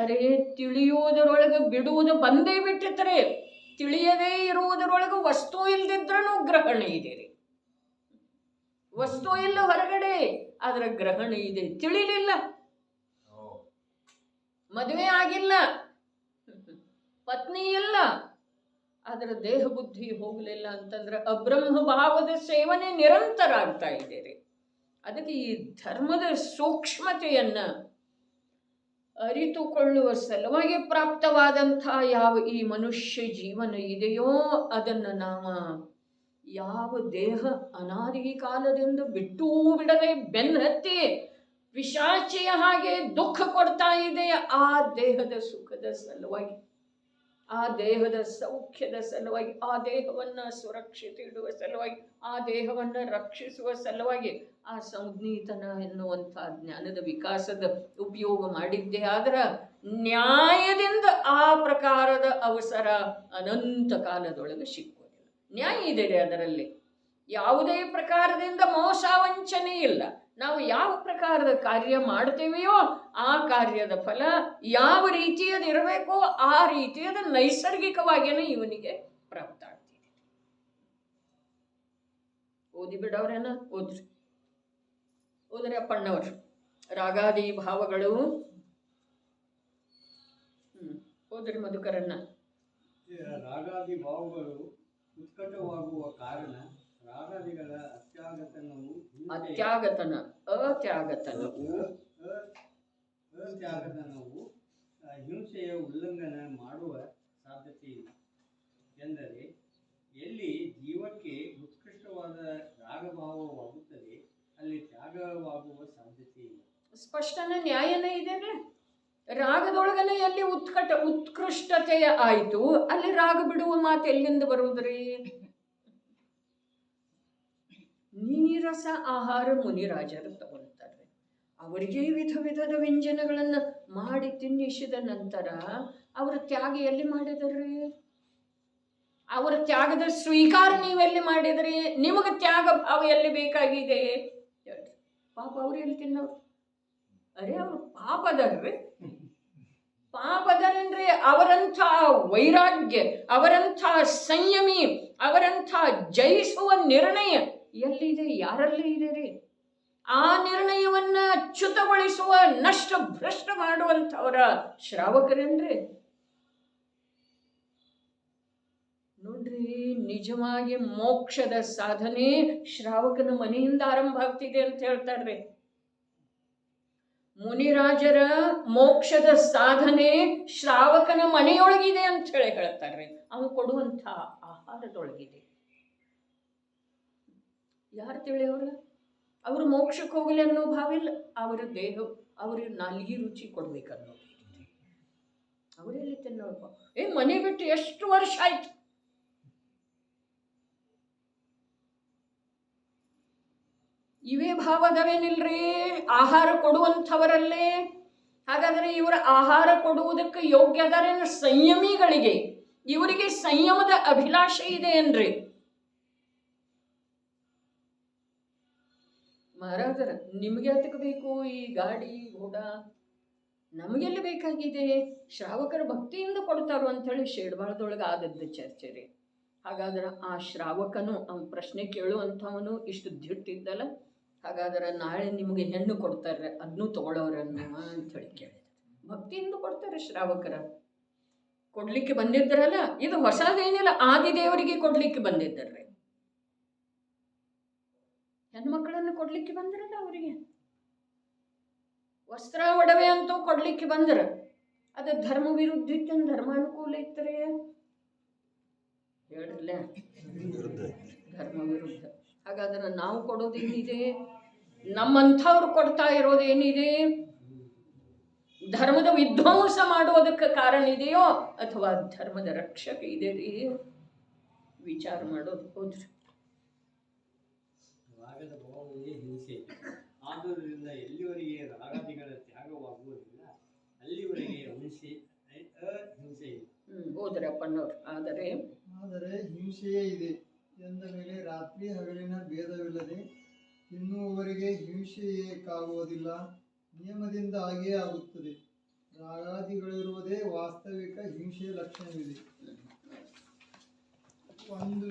ಅರೆ ತಿಳಿಯೋದರೊಳಗೆ ಬಿಡುವುದು ಬಂದೇ ಬಿಟ್ಟಿರ್ತಾರೆ. ತಿಳಿಯದೇ ಇರುವುದರೊಳಗೆ ವಸ್ತು ಇಲ್ದಿದ್ರೂ ಗ್ರಹಣ ಇದೆ ರೀ. ವಸ್ತು ಇಲ್ಲ ಹೊರಗಡೆ, ಆದ್ರೆ ಗ್ರಹಣ ಇದೆ. ತಿಳಿಲಿಲ್ಲ, ಮದುವೆ ಆಗಿಲ್ಲ, ಪತ್ನಿ ಇಲ್ಲ, ಅದರ ದೇಹ ಬುದ್ಧಿ ಹೋಗಲಿಲ್ಲ ಅಂತಂದ್ರೆ ಅಬ್ರಹ್ಮ ಭಾವದ ಸೇವನೆ ನಿರಂತರ ಆಗ್ತಾ ಇದೆ ರೀ. ಅದಕ್ಕೆ ಈ ಧರ್ಮದ ಸೂಕ್ಷ್ಮತೆಯನ್ನ ಅರಿತುಕೊಳ್ಳುವ ಸಲುವಾಗಿ ಪ್ರಾಪ್ತವಾದಂಥ ಯಾವ ಈ ಮನುಷ್ಯ ಜೀವನ ಇದೆಯೋ ಅದನ್ನು ನಾವು ಯಾವ ದೇಹ ಅನಾದಿ ಕಾಲದಿಂದ ಬಿಟ್ಟೂ ಬಿಡದೆ ಬೆನ್ನತ್ತಿ ಪಿಶಾಚಿಯ ಹಾಗೆ ದುಃಖ ಕೊಡ್ತಾ ಇದೆ, ಆ ದೇಹದ ಸುಖದ ಸಲುವಾಗಿ, ಆ ದೇಹದ ಸೌಖ್ಯದ ಸಲುವಾಗಿ, ಆ ದೇಹವನ್ನು ಸುರಕ್ಷಿತ ಇಡುವ ಸಲುವಾಗಿ, ಆ ದೇಹವನ್ನು ರಕ್ಷಿಸುವ ಸಲುವಾಗಿ ಆ ಸಂಜ್ಞೀತನ ಎನ್ನುವಂಥ ಜ್ಞಾನದ ವಿಕಾಸದ ಉಪಯೋಗ ಮಾಡಿದ್ದೇ ಆದ್ರೆ ನ್ಯಾಯದಿಂದ ಆ ಪ್ರಕಾರದ ಅವಸರ ಅನಂತ ಕಾಲದೊಳಗೆ ಸಿಕ್ಕೋದಿಲ್ಲ. ನ್ಯಾಯ ಇದೆ ರೀ ಅದರಲ್ಲಿ. ಯಾವುದೇ ಪ್ರಕಾರದಿಂದ ಮೋಸ ವಂಚನೆ ಇಲ್ಲ. ನಾವು ಯಾವ ಪ್ರಕಾರದ ಕಾರ್ಯ ಮಾಡ್ತೇವೆಯೋ ಆ ಕಾರ್ಯದ ಫಲ ಯಾವ ರೀತಿಯದಿರಬೇಕೋ ಆ ರೀತಿಯದ ನೈಸರ್ಗಿಕವಾಗಿಯೇ ಇವನಿಗೆ ಪ್ರಾಪ್ತ ಆಗ್ತಿದೆ. ಓದಿ ಬಿಡವ್ರೇನ? ಓದ್ರಿ ಅಪ್ಪಣ್ಣವರು. ರಾಗಾದಿ ಭಾವಗಳು. ಓದ್ರಿ ಮಧುಕರನ್ನ. ರಾಗಾದಿ ಭಾವಗಳು ಉತ್ಕಟವಾಗುವ ಕಾರಣ ರಾಗಾದಿಗಳ ಅತ್ಯಾಗತನವು ಹಿಂಸೆಯ ಉಲ್ಲಂಘನೆ ಮಾಡುವ ಸಾಧ್ಯತೆ ಇದೆ. ಎಂದರೆ ಎಲ್ಲಿ ಜೀವಕ್ಕೆ ಉತ್ಕೃಷ್ಟವಾದ ರಾಗಭಾವವಾಗುತ್ತದೆ ಅಲ್ಲಿ ತ್ಯಾಗವಾಗುವ ಸಾಧ್ಯತೆ ಇಲ್ಲ. ಸ್ಪಷ್ಟನ ನ್ಯಾಯನೇ ಇದೆ. ರಾಗದೊಳಗನೆ ಎಲ್ಲಿ ಉತ್ಕೃಷ್ಟತೆಯ ಆಯ್ತು ಅಲ್ಲಿ ರಾಗ ಬಿಡುವ ಮಾತು ಎಲ್ಲಿಂದ ಬರುವುದ್ರಿ? ನೀರಸ ಆಹಾರ ಮುನಿರಾಜರು ತಗೊಳ್ತಾರೆ. ಅವರಿಗೆ ವಿಧ ವಿಧದ ವ್ಯಂಜನಗಳನ್ನ ಮಾಡಿ ತಿನ್ನಿಸಿದ ನಂತರ ಅವರ ತ್ಯಾಗ ಎಲ್ಲಿ ಮಾಡಿದ್ರಿ? ಅವರ ತ್ಯಾಗದ ಸ್ವೀಕಾರ ನೀವೆಲ್ಲಿ ಮಾಡಿದ್ರಿ? ನಿಮಗೆ ತ್ಯಾಗ ಭಾವ ಎಲ್ಲಿ ಬೇಕಾಗಿದೆ? ಪಾಪ ಅವ್ರು ಎಲ್ಲಿ ತಿನ್ನೋರು? ಅರೆ ಅವರು ಪಾಪದರ್ರಿ. ಪಾಪದರಂದ್ರೆ ಅವರಂಥ ವೈರಾಗ್ಯ, ಅವರಂಥ ಸಂಯಮಿ, ಅವರಂಥ ಜಯಿಸುವ ನಿರ್ಣಯ ಎಲ್ಲಿದೆ? ಯಾರಲ್ಲಿ ಇದೆ ರೀ? ಆ ನಿರ್ಣಯವನ್ನ ಚ್ಯುತಗೊಳಿಸುವ ನಷ್ಟ ಭ್ರಷ್ಟ ಮಾಡುವಂಥವರ ಶ್ರಾವಕರೇನ್ರಿ? ನೋಡ್ರಿ, ನಿಜವಾಗಿ ಮೋಕ್ಷದ ಸಾಧನೆ ಶ್ರಾವಕನ ಮನೆಯಿಂದ ಆರಂಭ ಆಗ್ತಿದೆ ಅಂತ ಹೇಳ್ತಾರ್ರಿ. ಮುನಿರಾಜರ ಮೋಕ್ಷದ ಸಾಧನೆ ಶ್ರಾವಕನ ಮನೆಯೊಳಗಿದೆ ಅಂತ ಹೇಳಿ ಹೇಳ್ತಾರ್ರಿ. ಅವನು ಕೊಡುವಂಥ ಆಹಾರದೊಳಗಿದೆ. ಯಾರು ತಿಳಿಯವ್ರ? ಅವರು ಮೋಕ್ಷಕ್ಕೆ ಹೋಗಲಿ ಅನ್ನೋ ಭಾವ ಇಲ್ಲ. ಅವರ ದೇಹ, ಅವ್ರಿಗೆ ನಾಲ್ಗಿ ರುಚಿ ಕೊಡ್ಬೇಕನ್ನೋ. ಅವರೆಲ್ಲಿ ತಿನ್ನೋರ್ಪ? ಮನೆ ಬಿಟ್ಟು ಎಷ್ಟು ವರ್ಷ ಆಯ್ತು? ಇವೇ ಭಾವದವೇನಿಲ್ರಿ ಆಹಾರ ಕೊಡುವಂಥವರಲ್ಲೇ. ಹಾಗಾದ್ರೆ ಇವರ ಆಹಾರ ಕೊಡುವುದಕ್ಕೆ ಯೋಗ್ಯ ಅದರೇನು? ಸಂಯಮಿಗಳಿಗೆ. ಇವರಿಗೆ ಸಂಯಮದ ಅಭಿಲಾಷೆ ಇದೆ ಏನ್ರಿ? ಮಹಾರಾಜರ ನಿಮ್ಗೆ ಅದಕ್ಕೆ ಬೇಕು ಈ ಗಾಡಿ ಘೋಡ? ನಮಗೆಲ್ಲಿ ಬೇಕಾಗಿದೆ? ಶ್ರಾವಕರು ಭಕ್ತಿಯಿಂದ ಕೊಡ್ತಾರೋ ಅಂಥೇಳಿ ಶೇಡ್ಬಾಳದೊಳಗೆ ಆದದ್ದು ಚರ್ಚೆ ರೀ. ಹಾಗಾದ್ರೆ ಆ ಶ್ರಾವಕನು ಅವ್ನ ಪ್ರಶ್ನೆ ಕೇಳುವಂಥವನು ಇಷ್ಟು ದಿಟ್ಟಿದ್ದಲ್ಲ, ಹಾಗಾದ್ರೆ ನಾಳೆ ನಿಮಗೆ ಹೆಣ್ಣು ಕೊಡ್ತಾರೆ, ಅದನ್ನೂ ತಗೊಳ್ಳೋರನ್ನು ಅಂಥೇಳಿ ಕೇಳಿದ್ರು. ಭಕ್ತಿಯಿಂದ ಕೊಡ್ತಾರೆ ಶ್ರಾವಕರ. ಕೊಡ್ಲಿಕ್ಕೆ ಬಂದಿದ್ದರಲ್ಲ, ಇದು ಹೊಸದೇನಿಲ್ಲ, ಆದಿದೇವರಿಗೆ ಕೊಡ್ಲಿಕ್ಕೆ ಬಂದಿದ್ದರ್ರಿ. ಹೆಣ್ಮಕ್ಳನ್ನು ಕೊಡ್ಲಿಕ್ಕೆ ಬಂದ್ರಲ್ಲ ಅವರಿಗೆ. ವಸ್ತ್ರ ಒಡವೆ ಅಂತೂ ಕೊಡ್ಲಿಕ್ಕೆ ಬಂದ್ರ, ಅದು ಧರ್ಮ ವಿರುದ್ಧ ಇತ್ತೇನು ಧರ್ಮಾನುಕೂಲ ಇತ್ತರೆ? ಹೇಳ್ರಲ್ಲ, ಧರ್ಮ ವಿರುದ್ಧ. ಹಾಗಾದ್ರೆ ನಾವು ಕೊಡೋದೇನಿದೆ? ನಮ್ಮಂಥವ್ರು ಕೊಡ್ತಾ ಇರೋದೇನಿದೆ? ಧರ್ಮದ ವಿಧ್ವಂಸ ಮಾಡೋದಕ್ಕೆ ಕಾರಣ ಇದೆಯೋ ಅಥವಾ ಧರ್ಮದ ರಕ್ಷಕ ಇದೆ ರೀ? ವಿಚಾರ ಮಾಡೋದು. ಹೋದ್ರಿ ರಾಗದ ಭಾವವೇ ಹಿಂಸೆ. ಆದುದರಿಂದ ಎಲ್ಲಿವರೆಗೆ ರಾಗಾದಿಗಳ ತ್ಯಾಗವಾಗುವುದಿಲ್ಲ ಅಲ್ಲಿವರೆಗೆ ಅಹಿಂಸೆ ಅಹಿಂಸೆ ಇದೆ. ಹೋದ್ರಪ್ಪನವ್ರು. ಆದರೆ ಹಿಂಸೆಯೇ ಇದೆ ಎಂದ ಮೇಲೆ ರಾತ್ರಿ ಹಗಲಿನ ಭೇದವಿಲ್ಲದೆ ತಿನ್ನುವವರಿಗೆ ಹಿಂಸೆಯೇ ಕಾಗುವುದಿಲ್ಲ, ನಿಯಮದಿಂದ ಹಾಗೇ ಆಗುತ್ತದೆ. ರಾಗಾದಿಗಳಿರುವುದೇ ವಾಸ್ತವಿಕ ಹಿಂಸೆಯ ಲಕ್ಷಣವಿದೆ. ಒಂದು